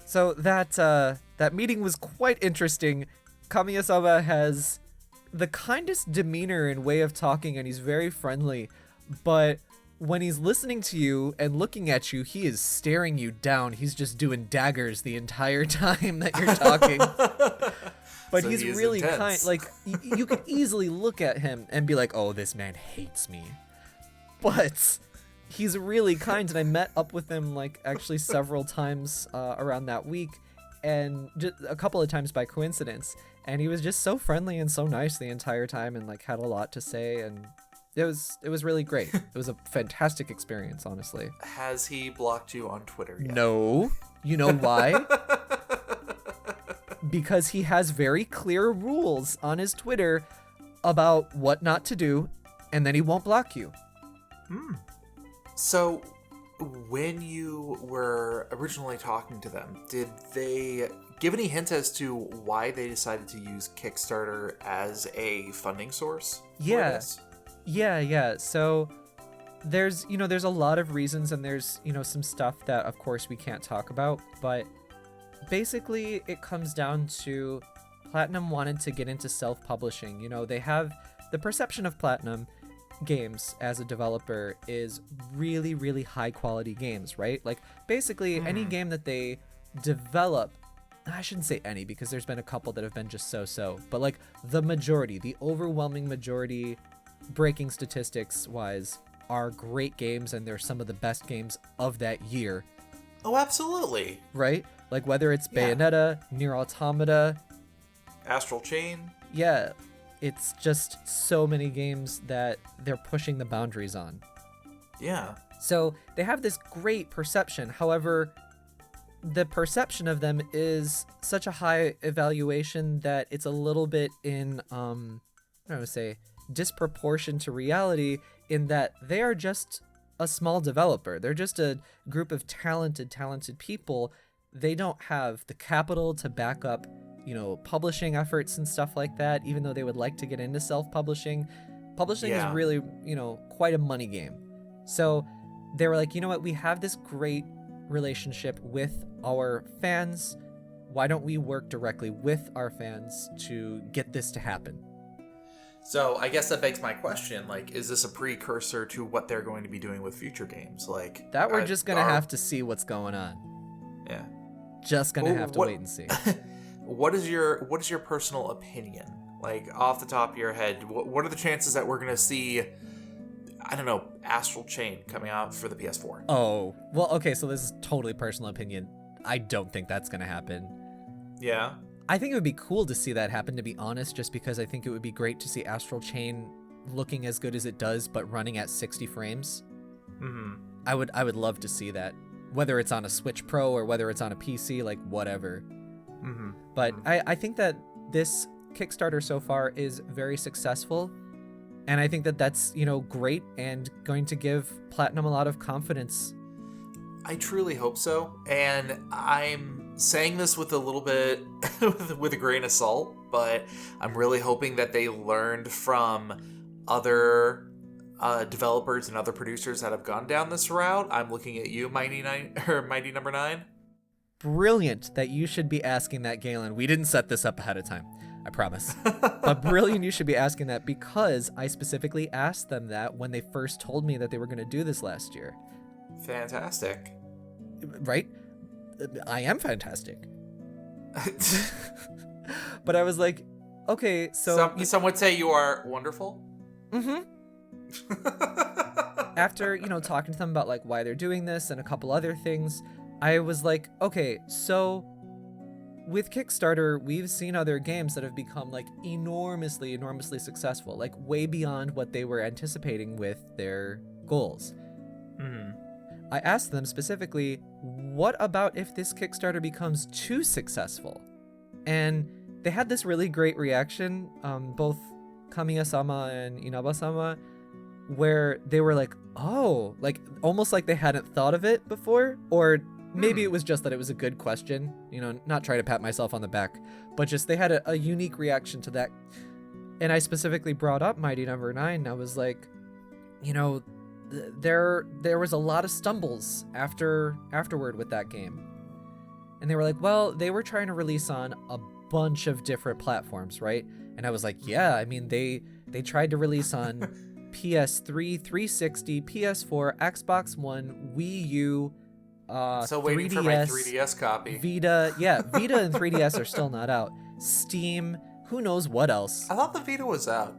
So that meeting was quite interesting. Kamiya-sama has the kindest demeanor and way of talking, and he's very friendly. But when he's listening to you and looking at you, he is staring you down. He's just doing daggers the entire time that you're talking. But so he's really kind. Like, you could easily look at him and be like, oh, this man hates me. But he's really kind, and I met up with him, like, actually several times around that week, and just a couple of times by coincidence. And he was just so friendly and so nice the entire time, and, like, had a lot to say, and it was really great. It was a fantastic experience, honestly. Has he blocked you on Twitter yet? No. You know why? Because he has very clear rules on his Twitter about what not to do, and then he won't block you. So, when you were originally talking to them, did they give any hint as to why they decided to use Kickstarter as a funding source? Yeah. So there's a lot of reasons, and there's, some stuff that of course we can't talk about, but basically it comes down to Platinum wanted to get into self-publishing. They have the perception of Platinum Games as a developer is really, really high quality games, right? Like, basically any game that they develop, I shouldn't say any because there's been a couple that have been just so, but like the overwhelming majority, breaking statistics wise, are great games, and they're some of the best games of that year. Oh, absolutely. Right? Like, whether it's Bayonetta, Nier Automata, Astral Chain. Yeah, it's just so many games that they're pushing the boundaries on. Yeah. So they have this great perception. However, the perception of them is such a high evaluation that it's a little bit in, disproportion to reality, in that they are just a small developer. They're just a group of talented people. They don't have the capital to back up, publishing efforts and stuff like that, even though they would like to get into self-publishing. Publishing is really, quite a money game. So they were like, you know what, we have this great relationship with our fans. Why don't we work directly with our fans to get this to happen? So I guess that begs my question, like, is this a precursor to what they're going to be doing with future games? Like, that we're just going to have to see what's going on. Yeah. Just going to have to wait and see. What is your personal opinion? Like, off the top of your head, what are the chances that we're going to see, I don't know, Astral Chain coming out for the PS4? Oh, well, okay, so this is totally personal opinion. I don't think that's going to happen. Yeah? I think it would be cool to see that happen, to be honest, just because I think it would be great to see Astral Chain looking as good as it does, but running at 60 frames. Mm-hmm. I would love to see that. Whether it's on a Switch Pro or whether it's on a PC, like, whatever. But I think that this Kickstarter so far is very successful. And I think that that's, great and going to give Platinum a lot of confidence. I truly hope so. And I'm saying this with a little bit, with a grain of salt, but I'm really hoping that they learned from other developers and other producers that have gone down this route. I'm looking at you, Mighty Number 9. Brilliant that you should be asking that, Galen. We didn't set this up ahead of time, I promise. But brilliant you should be asking that, because I specifically asked them that when they first told me that they were going to do this last year. Fantastic. Right? I am fantastic. But I was like, okay, so... Some would say you are wonderful? Mm-hmm. After, talking to them about, like, why they're doing this and a couple other things, I was like, okay, so with Kickstarter, we've seen other games that have become, like, enormously successful, like, way beyond what they were anticipating with their goals. I asked them specifically, what about if this Kickstarter becomes too successful? And they had this really great reaction, both Kamiya-sama and Inaba-sama, where they were like, oh, like almost like they hadn't thought of it before, or maybe it was just that it was a good question, not trying to pat myself on the back, but just they had a unique reaction to that. And I specifically brought up Mighty Number 9. I was like, there was a lot of stumbles afterward with that game. And they were like, well, they were trying to release on a bunch of different platforms, right? And I was like, yeah, I mean, they tried to release on PS3, 360, PS4, Xbox One, Wii U, so waiting 3DS, for my 3DS copy. Vita. Yeah, Vita and 3DS are still not out. Steam, who knows what else. I thought the Vita was out.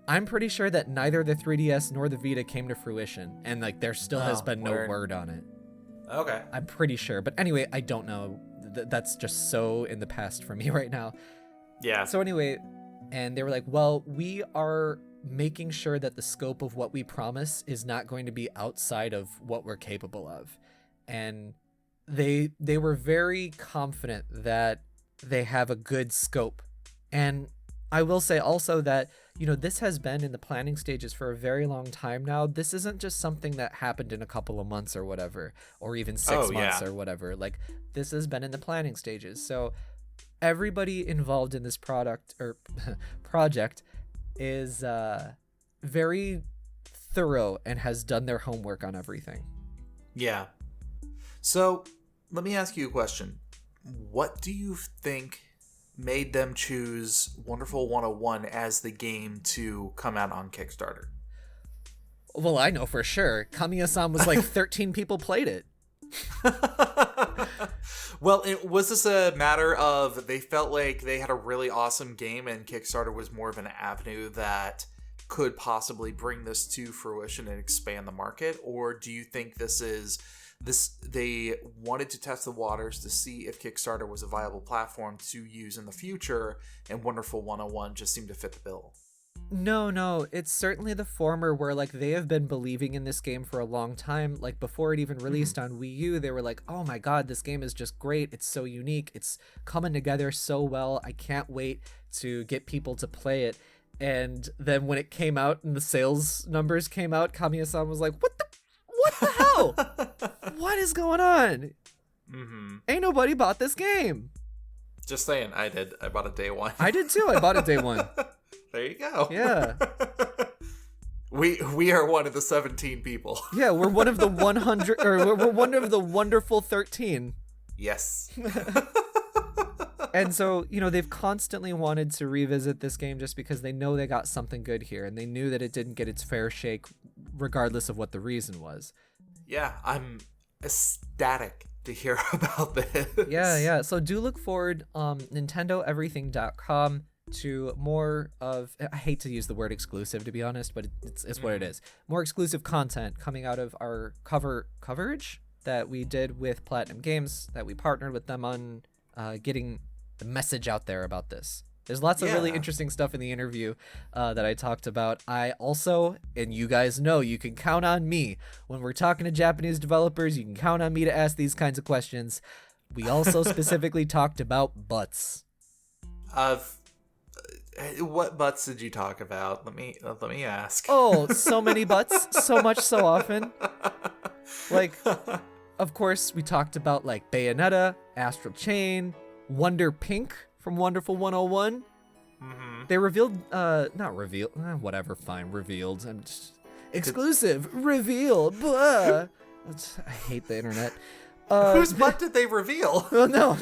I'm pretty sure that neither the 3DS nor the Vita came to fruition, and like there still has been no word on it. Okay. I'm pretty sure. But anyway, I don't know. That's just so in the past for me right now. Yeah. So anyway, and they were like, well, we are making sure that the scope of what we promise is not going to be outside of what we're capable of. And they were very confident that they have a good scope. And I will say also that, this has been in the planning stages for a very long time now. This isn't just something that happened in a couple of months or whatever, or even 6 months or whatever. Like, this has been in the planning stages. So everybody involved in this project is very thorough and has done their homework on everything. Yeah. So let me ask you a question. What do you think made them choose Wonderful 101 as the game to come out on Kickstarter? Well, I know for sure. Kamiya-san was like 13 people played it. Well, was this a matter of they felt like they had a really awesome game and Kickstarter was more of an avenue that could possibly bring this to fruition and expand the market? Or do you think they wanted to test the waters to see if Kickstarter was a viable platform to use in the future, and Wonderful 101 just seemed to fit the bill? No, it's certainly the former, where like they have been believing in this game for a long time. Like before it even released on Wii U, they were like, oh my god, this game is just great, it's so unique, it's coming together so well, I can't wait to get people to play it. And then when it came out and the sales numbers came out, Kamiya-san was like, what the hell? What is going on? Ain't nobody bought this game. Just saying, I did. I bought it day one. I did too. I bought it day one. There you go. Yeah. We are one of the 17 people. Yeah, we're one of the 100, or we're one of the wonderful 13. Yes. And so, they've constantly wanted to revisit this game just because they know they got something good here, and they knew that it didn't get its fair shake regardless of what the reason was. Yeah, I'm ecstatic to hear about this. Yeah. So do look forward, NintendoEverything.com, to more of, I hate to use the word exclusive, to be honest, but it's what it is. More exclusive content coming out of our coverage that we did with Platinum Games, that we partnered with them on getting the message out there about this. There's lots of really interesting stuff in the interview that I talked about. I also, and you guys know, you can count on me when we're talking to Japanese developers. You can count on me to ask these kinds of questions. We also specifically talked about butts. Of what butts did you talk about? Let me ask. Oh, so many butts, so much, so often. Like, of course, we talked about like Bayonetta, Astral Chain, Wonder Pink from Wonderful 101. Mm-hmm. They revealed, not revealed, whatever, fine, revealed. I'm just, exclusive, revealed, blah. I hate the internet. Whose butt did they reveal? Oh, no.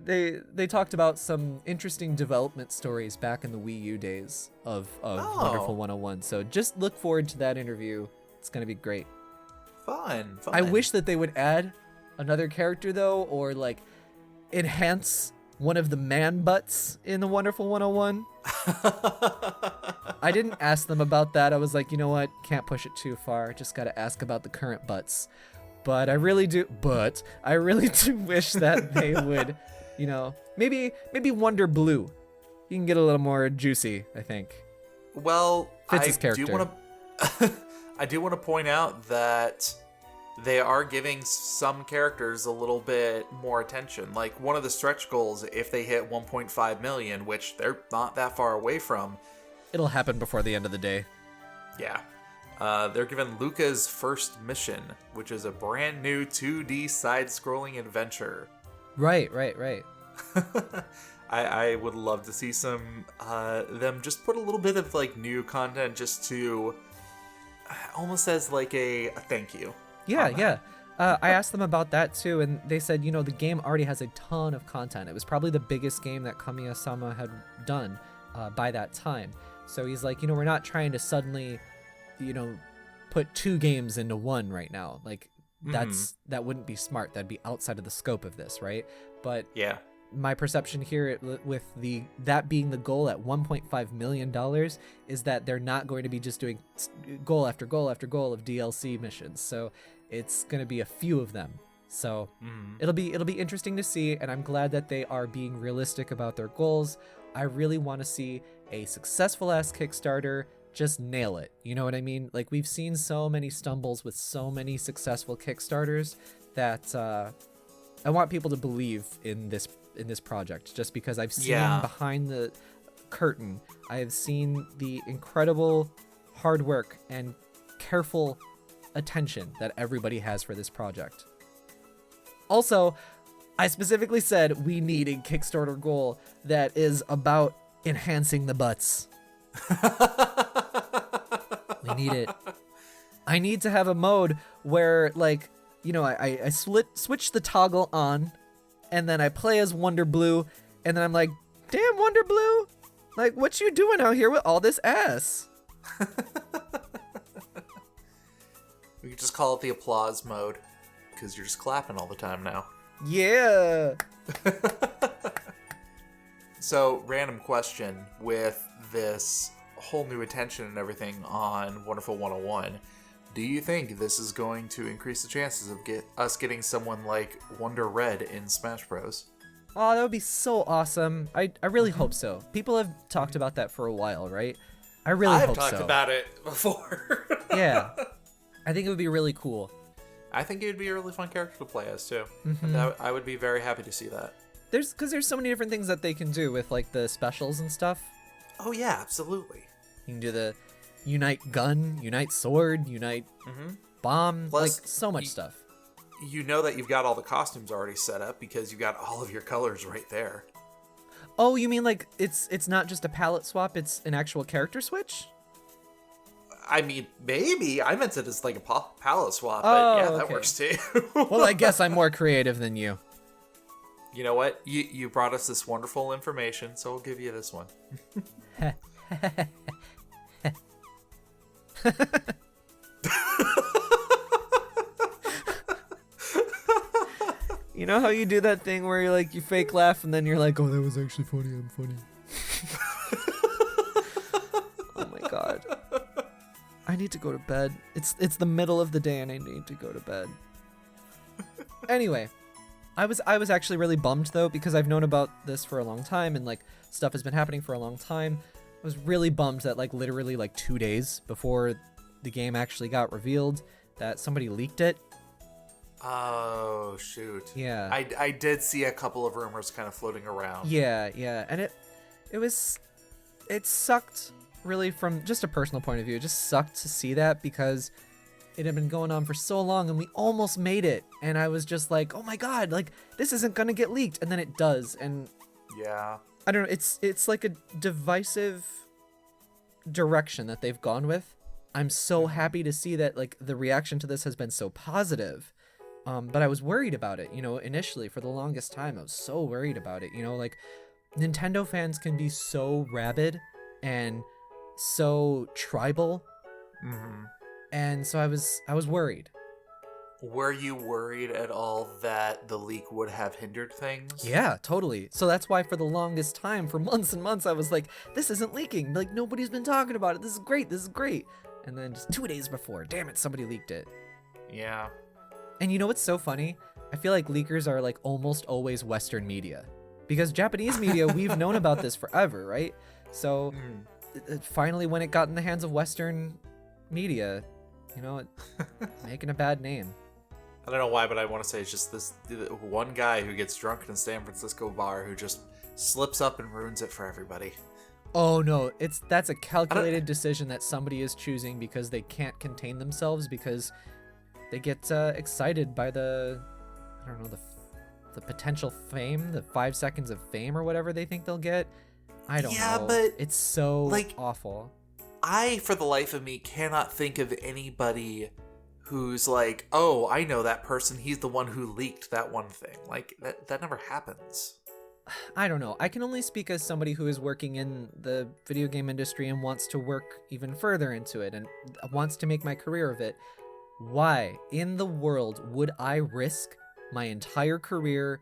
They talked about some interesting development stories back in the Wii U days of Wonderful 101. So just look forward to that interview. It's going to be great. Fun. I wish that they would add another character, though, or like enhance one of the man butts in the Wonderful 101. I didn't ask them about that. I was like, you know what? Can't push it too far. Just got to ask about the current butts. But I really do wish that they would, you know, maybe Wonder Blue. You can get a little more juicy, I think. Well, Fits his character. I do want to point out that they are giving some characters a little bit more attention. Like one of the stretch goals, if they hit 1.5 million, which they're not that far away from. It'll happen before the end of the day. Yeah. They're given Luca's first mission, which is a brand new 2D side-scrolling adventure. Right. I would love to see some them just put a little bit of like new content just to almost as like a thank you. Yeah. I asked them about that too, and they said, you know, the game already has a ton of content. It was probably the biggest game that Kamiya-sama had done by that time. So he's like, you know, we're not trying to suddenly, you know, put 2 games into one right now. Like that wouldn't be smart. That'd be outside of the scope of this, right? But yeah, my perception here with that being the goal at $1.5 million is that they're not going to be just doing goal after goal after goal of DLC missions. So it's going to be a few of them. So it'll be interesting to see, and I'm glad that they are being realistic about their goals. I really want to see a successful ass Kickstarter just nail it. You know what I mean? Like, we've seen so many stumbles with so many successful Kickstarters that I want people to believe in this project, just because I've seen behind the curtain. I have seen the incredible hard work and careful attention that everybody has for this project. Also, I specifically said we need a Kickstarter goal that is about enhancing the butts. We need it. I need to have a mode where, like, you know, I switch the toggle on, and then I play as Wonder Blue, and then I'm like, damn, Wonder Blue, like, what you doing out here with all this ass? We could just call it the applause mode, because you're just clapping all the time now. Yeah. So, random question with this whole new attention and everything on Wonderful 101. Do you think this is going to increase the chances of us getting someone like Wonder Red in Smash Bros? Oh, that would be so awesome. I really hope so. People have talked about that for a while, right? I really hope so. I've talked about it before. Yeah. I think it would be really cool. I think it would be a really fun character to play as, too. I would be very happy to see that. Because there's so many different things that they can do with, like, the specials and stuff. Oh, yeah, absolutely. You can do the Unite Gun, Unite Sword, Unite Bomb, plus, like, so much stuff. You know that you've got all the costumes already set up because you've got all of your colors right there. Oh, you mean, like, it's not just a palette swap, it's an actual character switch? I mean, maybe. I meant it as like a palette swap, but yeah, that works too. Well, I guess I'm more creative than you. You know what? You brought us this wonderful information, so we'll give you this one. You know how you do that thing where you're like, you fake laugh and then you're like, oh, that was actually funny, I'm funny. Oh my god. I need to go to bed. It's the middle of the day and I need to go to bed. Anyway, I was actually really bummed though, because I've known about this for a long time and like stuff has been happening for a long time. I was really bummed that like literally like 2 days before the game actually got revealed that somebody leaked it. Oh, shoot. Yeah. I did see a couple of rumors kind of floating around. Yeah, and it sucked, really, from just a personal point of view. It just sucked to see that because it had been going on for so long and we almost made it. And I was just like, oh my god, like, this isn't gonna get leaked. And then it does. And Yeah. I don't know, it's like a divisive direction that they've gone with. I'm so happy to see that, like, the reaction to this has been so positive. But I was worried about it, initially. For the longest time, I was so worried about it. Like, Nintendo fans can be so rabid and so tribal. Mm-hmm. And so I was worried. Were you worried at all that the leak would have hindered things? Yeah, totally. So that's why for the longest time, for months and months, I was like, this isn't leaking. Like, nobody's been talking about it. This is great. This is great. And then just 2 days before, damn it, somebody leaked it. Yeah. And you know what's so funny? I feel like leakers are, like, almost always Western media. Because Japanese media, we've known about this forever, right? So finally, when it got in the hands of Western media, making a bad name. I don't know why, but I want to say it's just this one guy who gets drunk in a San Francisco bar who just slips up and ruins it for everybody. Oh no, that's a calculated decision that somebody is choosing because they can't contain themselves, because they get excited by the potential fame, the 5 seconds of fame or whatever they think they'll get. I don't know. Yeah, but it's so, like, awful. I, for the life of me, cannot think of anybody who's like, oh, I know that person. He's the one who leaked that one thing. Like, that never happens. I don't know. I can only speak as somebody who is working in the video game industry and wants to work even further into it and wants to make my career of it. Why in the world would I risk my entire career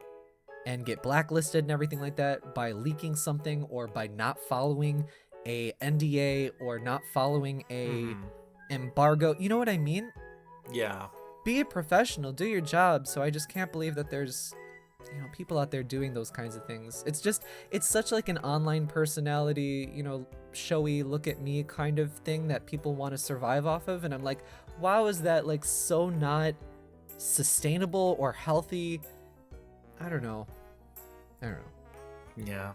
and get blacklisted and everything like that by leaking something, or by not following a NDA, or not following a embargo? You know what I mean? Yeah. Be a professional, do your job. So I just can't believe that there's people out there doing those kinds of things. It's such like an online personality, showy, look at me kind of thing that people want to survive off of. And I'm like, wow, is that like so not sustainable or healthy? I don't know. Yeah.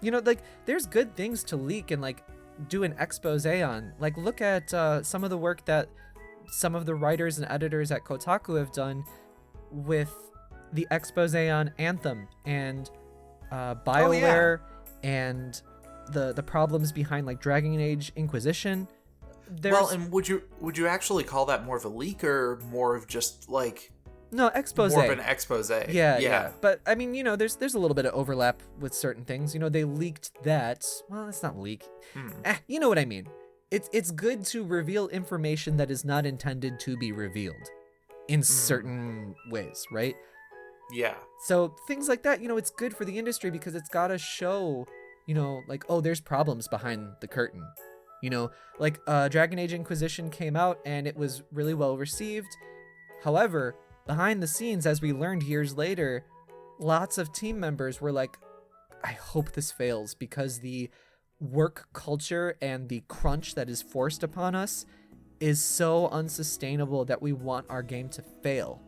Like, there's good things to leak and like do an expose on. Like, look at some of the work that some of the writers and editors at Kotaku have done with the expose on Anthem and BioWare and the problems behind like Dragon Age Inquisition. Well, and would you actually call that more of a leak or more of just like no expose? More of an expose. Yeah. But I mean, there's a little bit of overlap with certain things. They leaked that. Well, it's not leak. You know what I mean. It's good to reveal information that is not intended to be revealed in certain ways, right? Yeah. So things like that, it's good for the industry because it's got to show, like, oh, there's problems behind the curtain. Like Dragon Age Inquisition came out and it was really well received. However, behind the scenes, as we learned years later, lots of team members were like, I hope this fails, because the work culture and the crunch that is forced upon us is so unsustainable that we want our game to fail.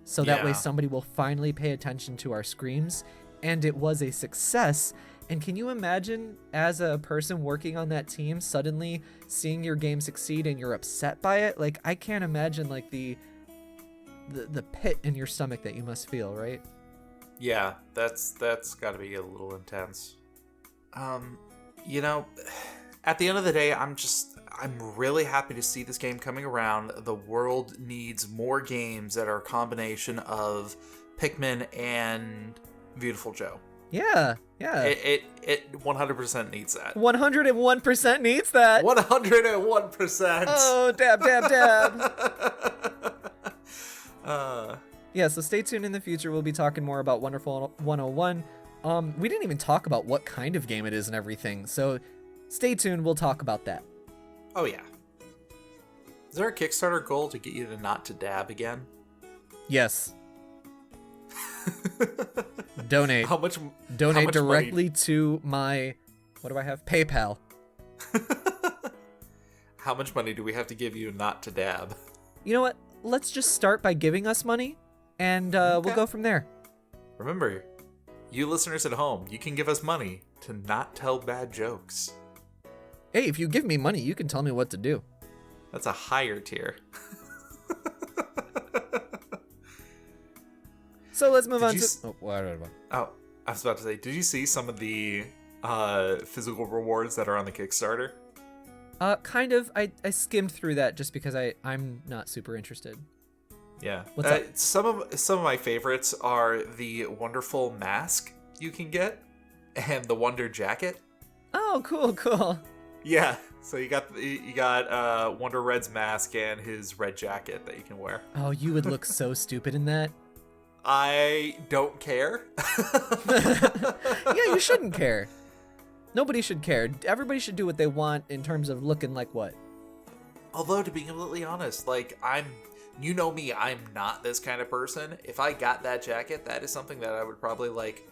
So that way somebody will finally pay attention to our screams. And it was a success. And can you imagine, as a person working on that team, suddenly seeing your game succeed and you're upset by it? Like, I can't imagine like the pit in your stomach that you must feel, right? Yeah, that's got to be a little intense. At the end of the day, I'm really happy to see this game coming around. The world needs more games that are a combination of Pikmin and Beautiful Joe. Yeah. It 100% needs that. 101% needs that. 101%. Oh, dab. Yeah, so stay tuned in the future. We'll be talking more about Wonderful 101. We didn't even talk about what kind of game it is and everything, so stay tuned. We'll talk about that. Oh, yeah. Is there a Kickstarter goal to get you to not to dab again? Yes. Donate. How much directly money? To my, what do I have? PayPal. How much money do we have to give you not to dab? You know what? Let's just start by giving us money, and Okay. we'll go from there. Remember, you listeners at home, you can give us money to not tell bad jokes. Hey, if you give me money, you can tell me what to do. That's a higher tier. So let's move on you to... s- what? Oh, I was about to say, did you see some of the physical rewards that are on the Kickstarter? Kind of. I skimmed through that just because I'm not super interested. Yeah. What's up? Some of my favorites are the wonderful mask you can get and the Wonder Jacket. Oh, cool. Yeah. So you got Wonder Red's mask and his red jacket that you can wear. Oh, you would look so stupid in that. I don't care. Yeah, you shouldn't care. Nobody should care. Everybody should do what they want in terms of looking like what? Although, to be completely honest, like, you know me, I'm not this kind of person. If I got that jacket, that is something that I would probably, like,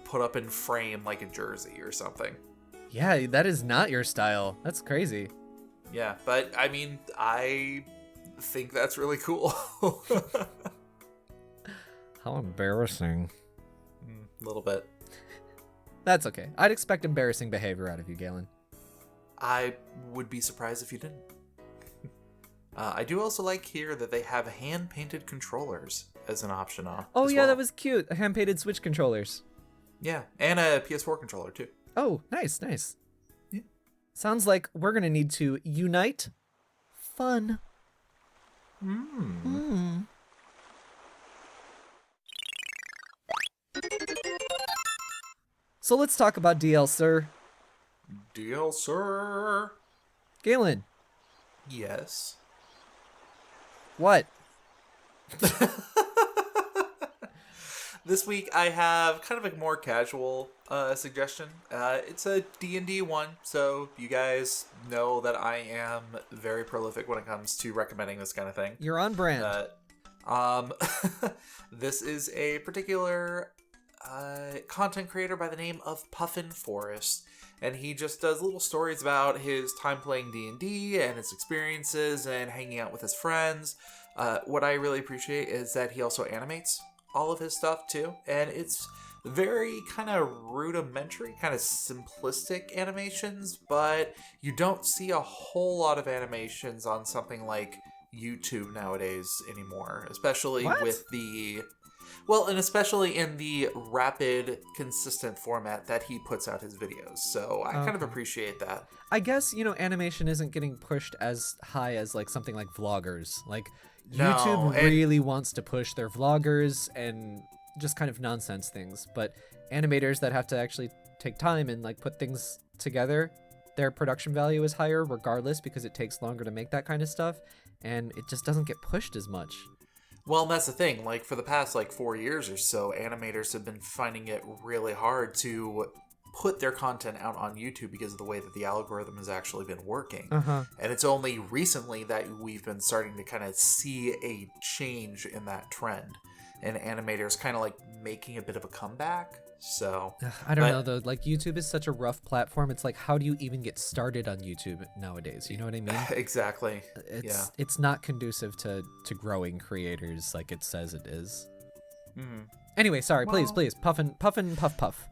put up in frame like a jersey or something. Yeah, that is not your style. That's crazy. Yeah, but, I mean, I think that's really cool. How embarrassing. A little bit. That's okay. I'd expect embarrassing behavior out of you, Galen. I would be surprised if you didn't. I do also like here that they have hand-painted controllers as an option. Oh, as yeah, well. that was cute. Hand-painted Switch controllers. Yeah, and a PS4 controller, too. Oh, nice. Yeah. Sounds like we're going to need to unite fun. So let's talk about DL, sir. Deal, sir. Galen, Yes. what? This week I have kind of a more casual suggestion. It's a D&D one, so you guys know that I am very prolific when it comes to recommending this kind of thing. You're on brand. This is a particular content creator by the name of Puffin Forest, and he just does little stories about his time playing D&D and his experiences and hanging out with his friends. What I really appreciate is that he also animates all of his stuff too, and it's very kind of rudimentary, kind of simplistic animations, but you don't see a whole lot of animations on something like YouTube nowadays anymore, especially What? with the and especially in the rapid, consistent format that he puts out his videos. So I kind of appreciate that. I guess, animation isn't getting pushed as high as like something like vloggers. Like No, YouTube and- really wants to push their vloggers and just kind of nonsense things, but animators that have to actually take time and like put things together, their production value is higher regardless because it takes longer to make that kind of stuff, and it just doesn't get pushed as much. Well, and that's the thing. Like, for the past, 4 years or so, animators have been finding it really hard to put their content out on YouTube because of the way that the algorithm has actually been working. And it's only recently that we've been starting to kind of see a change in that trend. And animators kind of, making a bit of a comeback. So I don't know though, like YouTube is such a rough platform. It's like, how do you even get started on YouTube nowadays? You know what I mean? Exactly. It's not conducive to growing creators like it says it is. Mm-hmm. Anyway, sorry, please, puffin, puff.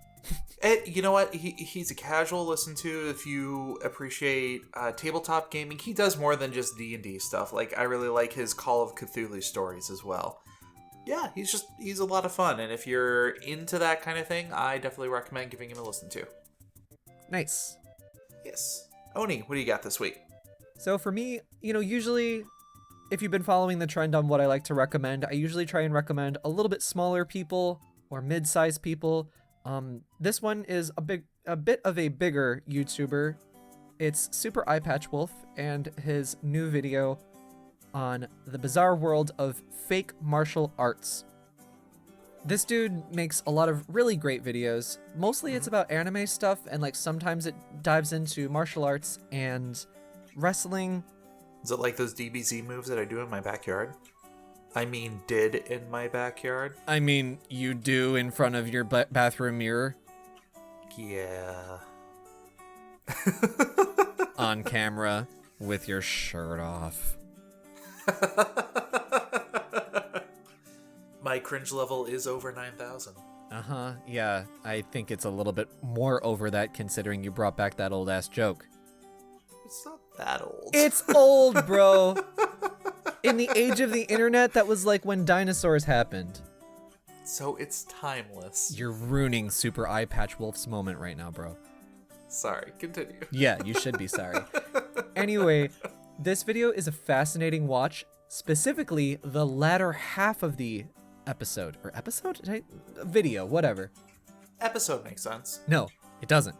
You know what? He's a casual listen to if you appreciate tabletop gaming. He does more than just D&D stuff. Like, I really like his Call of Cthulhu stories as well. Yeah, he's a lot of fun, and if you're into that kind of thing, I definitely recommend giving him a listen to. Nice. Yes. Oni, what do you got this week? So for me, usually if you've been following the trend on what I like to recommend, I usually try and recommend a little bit smaller people or mid-sized people. This one is a bit of a bigger YouTuber. It's Super Eye Patch Wolf and his new video on the bizarre world of fake martial arts. This dude makes a lot of really great videos. Mostly it's about anime stuff, and sometimes it dives into martial arts and wrestling. Is it like those DBZ moves that I do in my backyard? I mean, did in my backyard? I mean, you do in front of your bathroom mirror. Yeah. On camera with your shirt off. My cringe level is over 9,000. Uh-huh, yeah. I think it's a little bit more over that considering you brought back that old-ass joke. It's not that old. It's old, bro. In the age of the internet, that was like when dinosaurs happened. So it's timeless. You're ruining Super Eye Patch Wolf's moment right now, bro. Sorry, continue. Yeah, you should be sorry. Anyway, this video is a fascinating watch, specifically the latter half of the episode. Or episode? Video, whatever. Episode makes sense. No, it doesn't.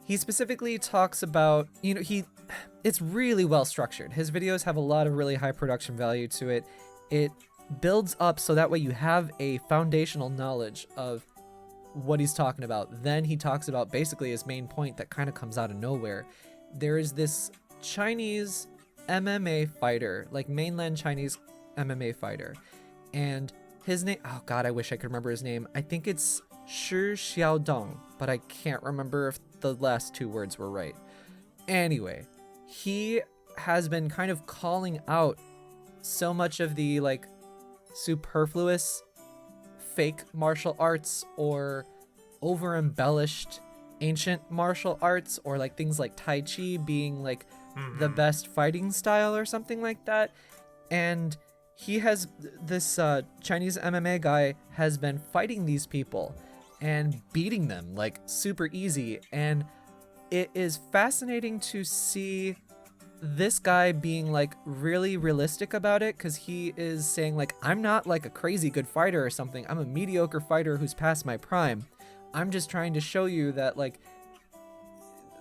He specifically talks about, it's really well structured. His videos have a lot of really high production value to it. It builds up so that way you have a foundational knowledge of what he's talking about. Then he talks about basically his main point that kind of comes out of nowhere. There is this Chinese MMA fighter, like mainland Chinese MMA fighter. And his name, oh God, I wish I could remember his name. I think it's Shi Xiaodong, but I can't remember if the last two words were right. Anyway, he has been kind of calling out so much of the like superfluous fake martial arts or over embellished ancient martial arts, or like things like Tai Chi being like the best fighting style or something like that. And he has this Chinese MMA guy has been fighting these people and beating them like super easy. And it is fascinating to see this guy being like really realistic about it, because he is saying like, I'm not like a crazy good fighter or something. I'm a mediocre fighter who's past my prime. I'm just trying to show you that like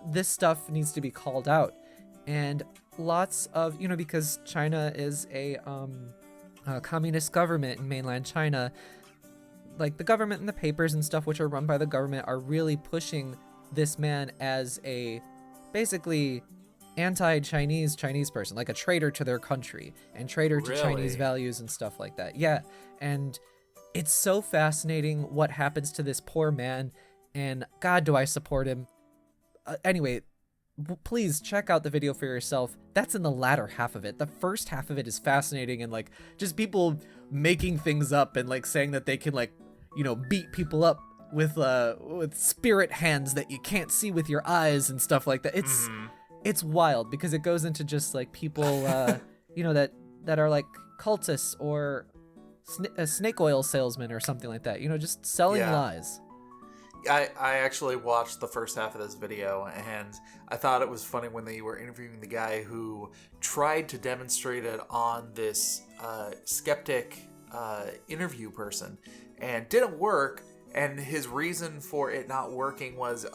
this stuff needs to be called out. And lots of, because China is a communist government in mainland China, like the government and the papers and stuff which are run by the government are really pushing this man as a basically anti-Chinese person, like a traitor to their country and traitor to Chinese values and stuff like that. Yeah, and it's so fascinating what happens to this poor man, and God, do I support him. Anyway, please check out the video for yourself. That's in the latter half of it. The first half of it is fascinating and like just people making things up and like saying that they can like, beat people up with spirit hands that you can't see with your eyes and stuff like that. It's wild because it goes into just like people, that are like cultists or snake oil salesmen or something like that. Just selling lies. I actually watched the first half of this video, and I thought it was funny when they were interviewing the guy who tried to demonstrate it on this skeptic interview person, and didn't work. And his reason for it not working was,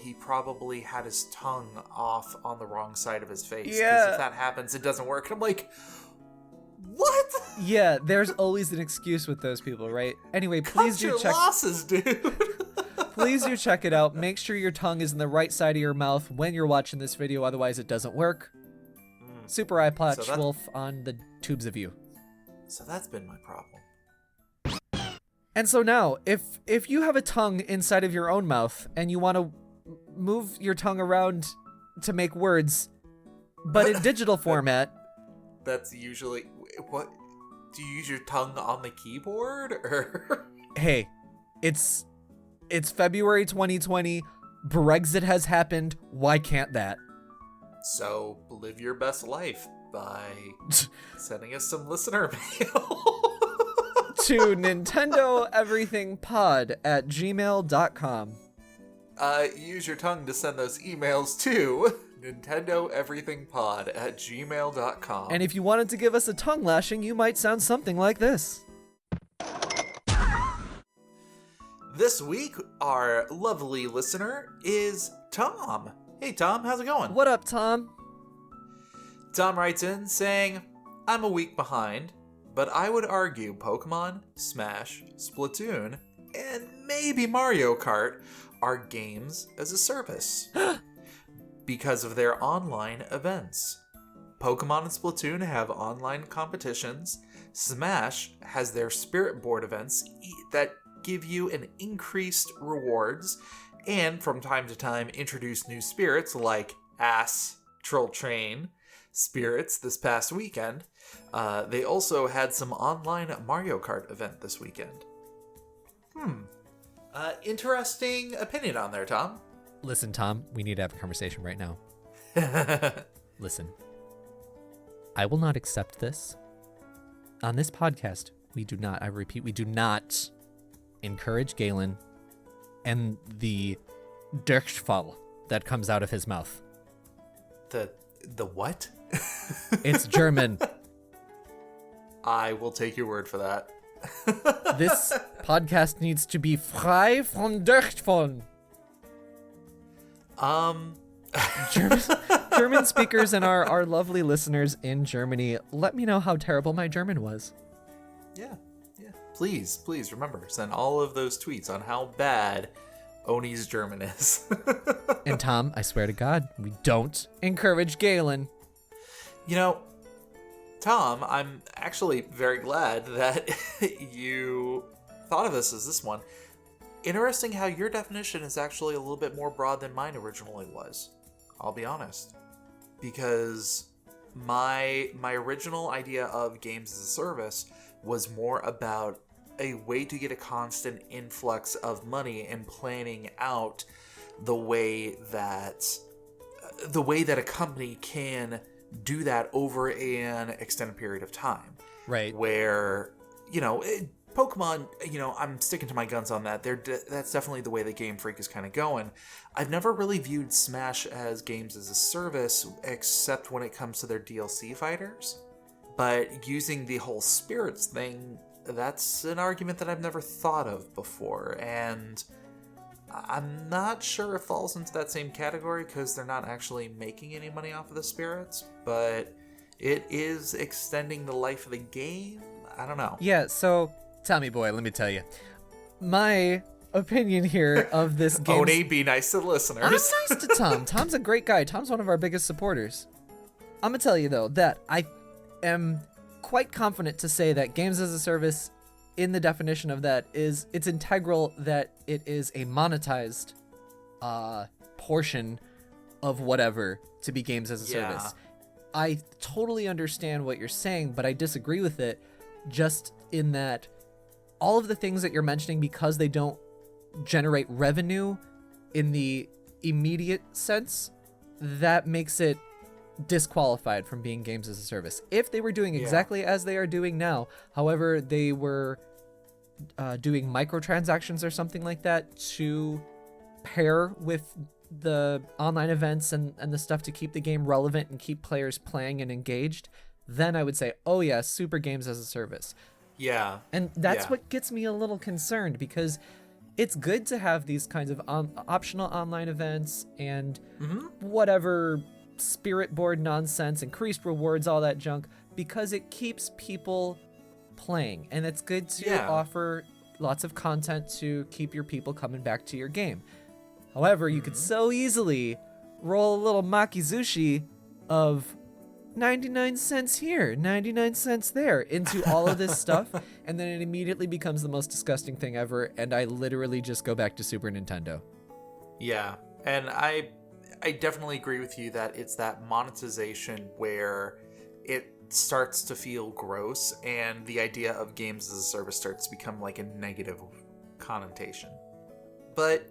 he probably had his tongue off on the wrong side of his face. Yeah. Because if that happens, it doesn't work. And I'm like, what? Yeah, there's always an excuse with those people, right? Anyway, please do check losses, dude. Please do check it out. Make sure your tongue is in the right side of your mouth when you're watching this video, otherwise it doesn't work. Super Eye Patch Wolf on the tubes of you. So that's been my problem. And so now, if you have a tongue inside of your own mouth and you want to move your tongue around to make words, but in digital format, that's usually what? Do you use your tongue on the keyboard or? Hey, it's February 2020. Brexit has happened. Why can't that? So live your best life by sending us some listener mail. To nintendoeverythingpod@gmail.com. Use your tongue to send those emails to nintendoeverythingpod@gmail.com. And if you wanted to give us a tongue lashing, you might sound something like this. This week, our lovely listener is Tom. Hey Tom, how's it going? What up, Tom? Tom writes in saying, I'm a week behind, but I would argue Pokemon, Smash, Splatoon, and maybe Mario Kart are games as a service because of their online events. Pokemon and Splatoon have online competitions. Smash has their Spirit Board events that give you an increased rewards and from time to time introduce new spirits like Ass, Troll Train, spirits this past weekend, they also had some online Mario Kart event this weekend. Interesting opinion on there, Tom. Listen, Tom, we need to have a conversation right now. Listen, I will not accept this. On this podcast, we do not, I repeat, we do not encourage Galen and the Durchfall that comes out of his mouth. The what? It's German. I will take your word for that. This podcast needs to be frei von Durchfall. German speakers and our lovely listeners in Germany, let me know how terrible my German was. Yeah. Please remember, send all of those tweets on how bad Oni's German is. And Tom, I swear to God, we don't encourage Galen. You know, Tom, I'm actually very glad that you thought of this as this one. Interesting how your definition is actually a little bit more broad than mine originally was. I'll be honest. Because my original idea of games as a service was more about a way to get a constant influx of money and planning out the way that a company can do that over an extended period of time. Right. Where, Pokemon, I'm sticking to my guns on that. That's definitely the way that Game Freak is kind of going. I've never really viewed Smash as games as a service, except when it comes to their DLC fighters. But using the whole spirits thing, that's an argument that I've never thought of before. And I'm not sure it falls into that same category because they're not actually making any money off of the spirits, but it is extending the life of the game. I don't know. Yeah, so Tommy boy, let me tell you. My opinion here of this game. Oni, be nice to the listeners. I'm nice to Tom. Tom's a great guy. Tom's one of our biggest supporters. I'm going to tell you, though, that I am quite confident to say that games as a service, in the definition of that, is it's integral that it is a monetized portion of whatever to be games as a service. I totally understand what you're saying, but I disagree with it just in that all of the things that you're mentioning, because they don't generate revenue in the immediate sense, that makes it disqualified from being games as a service. If they were doing exactly as they are doing now, however, they were doing microtransactions or something like that to pair with the online events and the stuff to keep the game relevant and keep players playing and engaged, then I would say, oh yeah, super games as a service. Yeah. And that's what gets me a little concerned, because it's good to have these kinds of optional online events and whatever spirit board nonsense, increased rewards, all that junk, because it keeps people playing, and it's good to offer lots of content to keep your people coming back to your game. However, you could so easily roll a little makizushi of 99 cents here, 99 cents there into all of this stuff, and then it immediately becomes the most disgusting thing ever, and I literally just go back to Super Nintendo. Yeah, and I definitely agree with you that it's that monetization where it starts to feel gross, and the idea of games as a service starts to become like a negative connotation. But,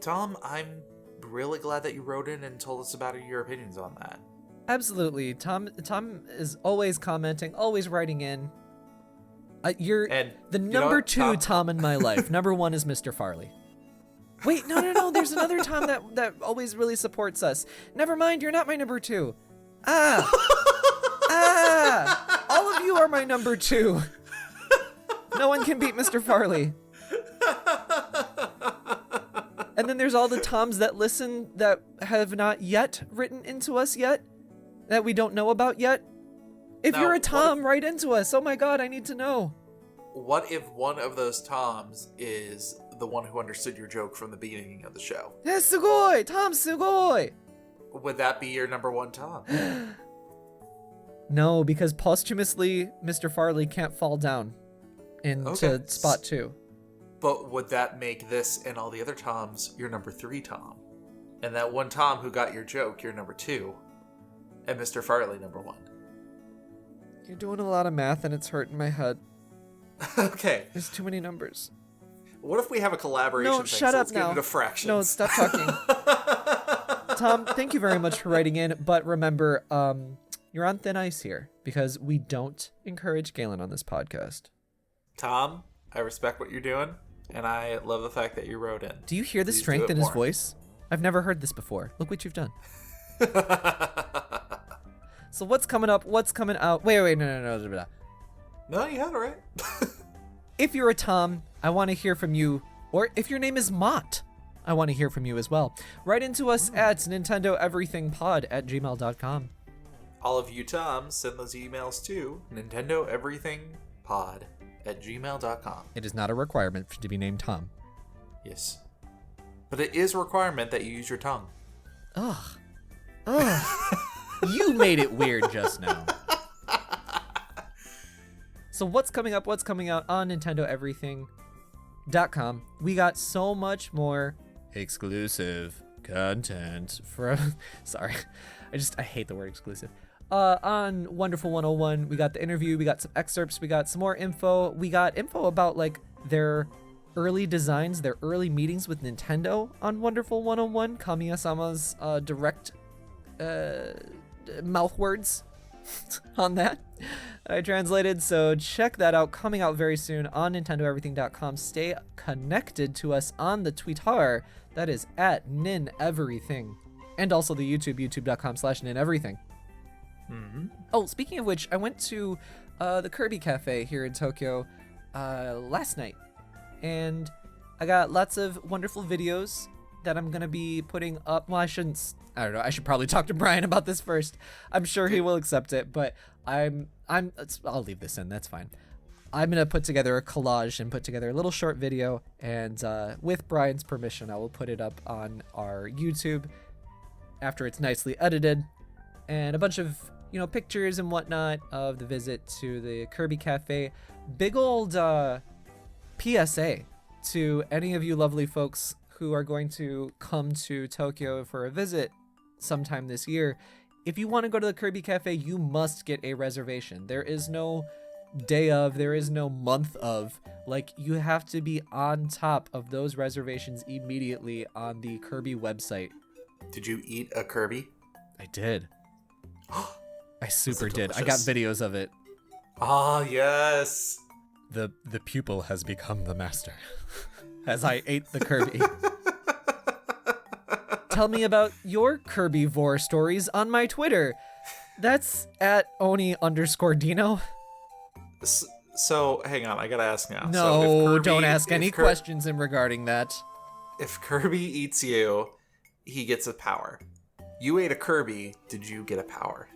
Tom, I'm really glad that you wrote in and told us about your opinions on that. Absolutely. Tom is always commenting, always writing in. You're the number two Tom in my life. Number one is Mr. Farley. Wait, no. There's another Tom that always really supports us. Never mind, you're not my number two. All of you are my number two. No one can beat Mr. Farley. And then there's all the Toms that listen that have not yet written into us yet, that we don't know about yet. If you're a Tom, write into us. Oh my God, I need to know. What if one of those Toms is the one who understood your joke from the beginning of the show? Sugoi! Tom Sugoi! Would that be your number one Tom? No, because posthumously, Mr. Farley can't fall down into spot 2. But would that make this and all the other Toms your number 3 Tom? And that one Tom who got your joke, your number 2? and Mr. Farley number 1. You're doing a lot of math and it's hurting my head. Okay. There's too many numbers. What if we have a collaboration No, thing? shut So up let's now. get into fractions. No, stop talking. Tom, thank you very much for writing in, but remember, you're on thin ice here because we don't encourage Galen on this podcast. Tom, I respect what you're doing, and I love the fact that you wrote in. Do you hear the Please strength do it in his more. voice? I've never heard this before. Look what you've done. So what's coming up? What's coming out? Wait, no. No, you had it right. If you're a Tom, I want to hear from you. Or if your name is Mott, I want to hear from you as well. Write into us at nintendoeverythingpod@gmail.com. All of you Toms, send those emails to nintendoeverythingpod@gmail.com. It is not a requirement to be named Tom. Yes. But it is a requirement that you use your tongue. Ugh. You made it weird just now. So what's coming up? What's coming out on nintendoeverything.com? We got so much more exclusive content from... Sorry. I hate the word exclusive. On Wonderful 101, we got the interview, we got some excerpts, we got some more info. We got info about like their early designs, their early meetings with Nintendo on Wonderful 101, Kamiya-sama's direct mouth words on that I translated. So check that out, coming out very soon on nintendoeverything.com. Stay connected to us on the Twitter, that is at nineverything, and also the youtube.com/nineverything. Oh, speaking of which, I went to the Kirby Cafe here in Tokyo last night, and I got lots of wonderful videos that I'm gonna be putting up. Well, I don't know. I should probably talk to Brian about this first. I'm sure he will accept it, but I'll leave this in. That's fine. I'm gonna put together a collage and put together a little short video, and with Brian's permission, I will put it up on our YouTube after it's nicely edited, and a bunch of pictures and whatnot of the visit to the Kirby Cafe. Big old PSA to any of you lovely folks who are going to come to Tokyo for a visit sometime this year. If you want to go to the Kirby Cafe, you must get a reservation. There is no day of, there is no month of. Like, you have to be on top of those reservations immediately on the Kirby website. Did you eat a Kirby? I did. I super did. I delicious? got videos of it. Ah, yes. The pupil has become the master as I ate the Kirby. Tell me about your Kirby-vor stories on my Twitter. That's at Oni_Dino. So, hang on, I gotta ask now. No, don't ask any questions in regarding that. If Kirby eats you, he gets a power. You ate a Kirby, did you get a power?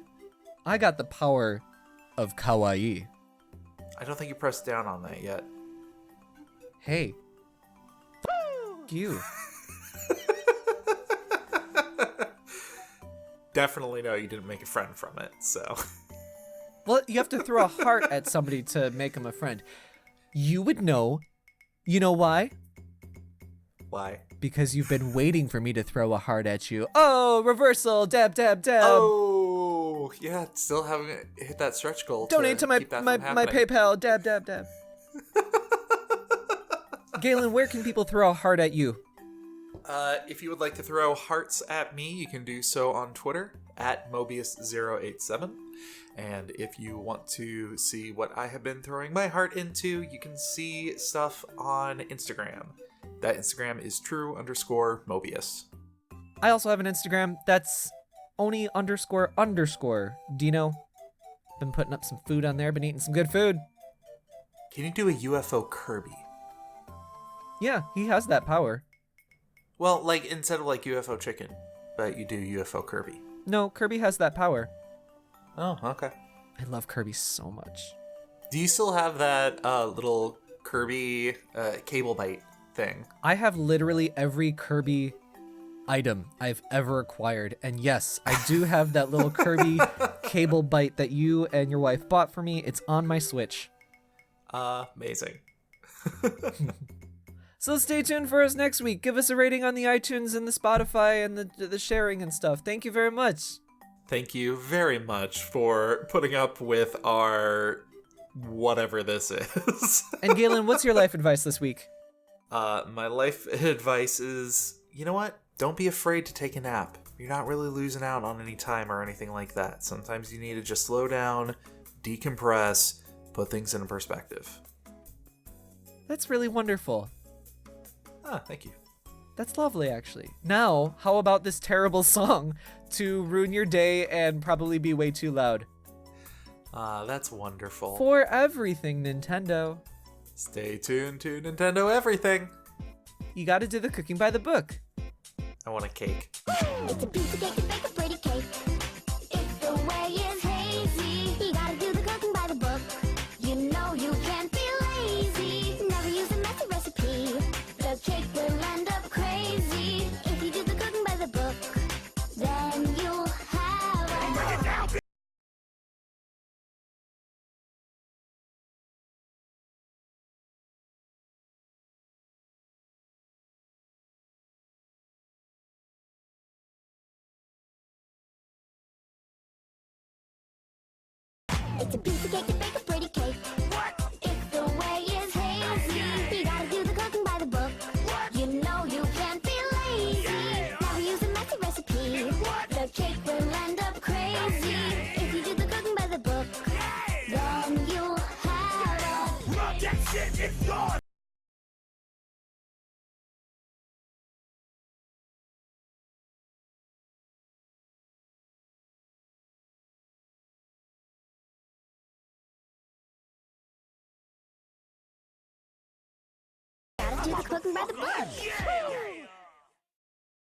I got the power of kawaii. I don't think you pressed down on that yet. Hey. F*** you. Definitely no, you didn't make a friend from it, so. Well, you have to throw a heart at somebody to make them a friend. You would know. You know why? Why? Because you've been waiting for me to throw a heart at you. Oh, reversal, dab. Oh, yeah, still haven't hit that stretch goal. Donate to my keep that from happening. PayPal, dab. Galen, where can people throw a heart at you? If you would like to throw hearts at me, you can do so on Twitter at Mobius087. And if you want to see what I have been throwing my heart into, you can see stuff on Instagram. That Instagram is true_Mobius. I also have an Instagram that's Oni__Dino. Been putting up some food on there, been eating some good food. Can you do a UFO Kirby? Yeah, he has that power. Well, like, instead of like UFO chicken, but you do UFO Kirby. No, Kirby has that power. Oh, okay. I love Kirby so much. Do you still have that little Kirby cable bite thing? I have literally every Kirby item I've ever acquired. And yes, I do have that little Kirby cable bite that you and your wife bought for me. It's on my Switch. Amazing. So stay tuned for us next week. Give us a rating on the iTunes and the Spotify and the sharing and stuff. Thank you very much. Thank you very much for putting up with our whatever this is. And Galen, what's your life advice this week? My life advice is, you know what? Don't be afraid to take a nap. You're not really losing out on any time or anything like that. Sometimes you need to just slow down, decompress, put things into perspective. That's really wonderful. Thank you. That's lovely, actually. Now, how about this terrible song to ruin your day and probably be way too loud? That's wonderful. For everything, Nintendo. Stay tuned to Nintendo Everything. You gotta do the cooking by the book. I want a cake. It's a piece of cake to bake a pretty cake. If the way is hazy, you gotta do the cooking by the book. You know you can't be lazy. Never use a messy recipe. The cake will end up crazy. If you do the cooking by the book, then you'll have a... It's a piece of cake to bake a pretty cake. What? If the way is hazy, you gotta do the cooking by the book. What? You know you can't be lazy. Never use a messy recipe. The cake will end up crazy. If you do the cooking by the book, then you'll have a... Rub that shit, it's gone! Gotta do the cooking by the book.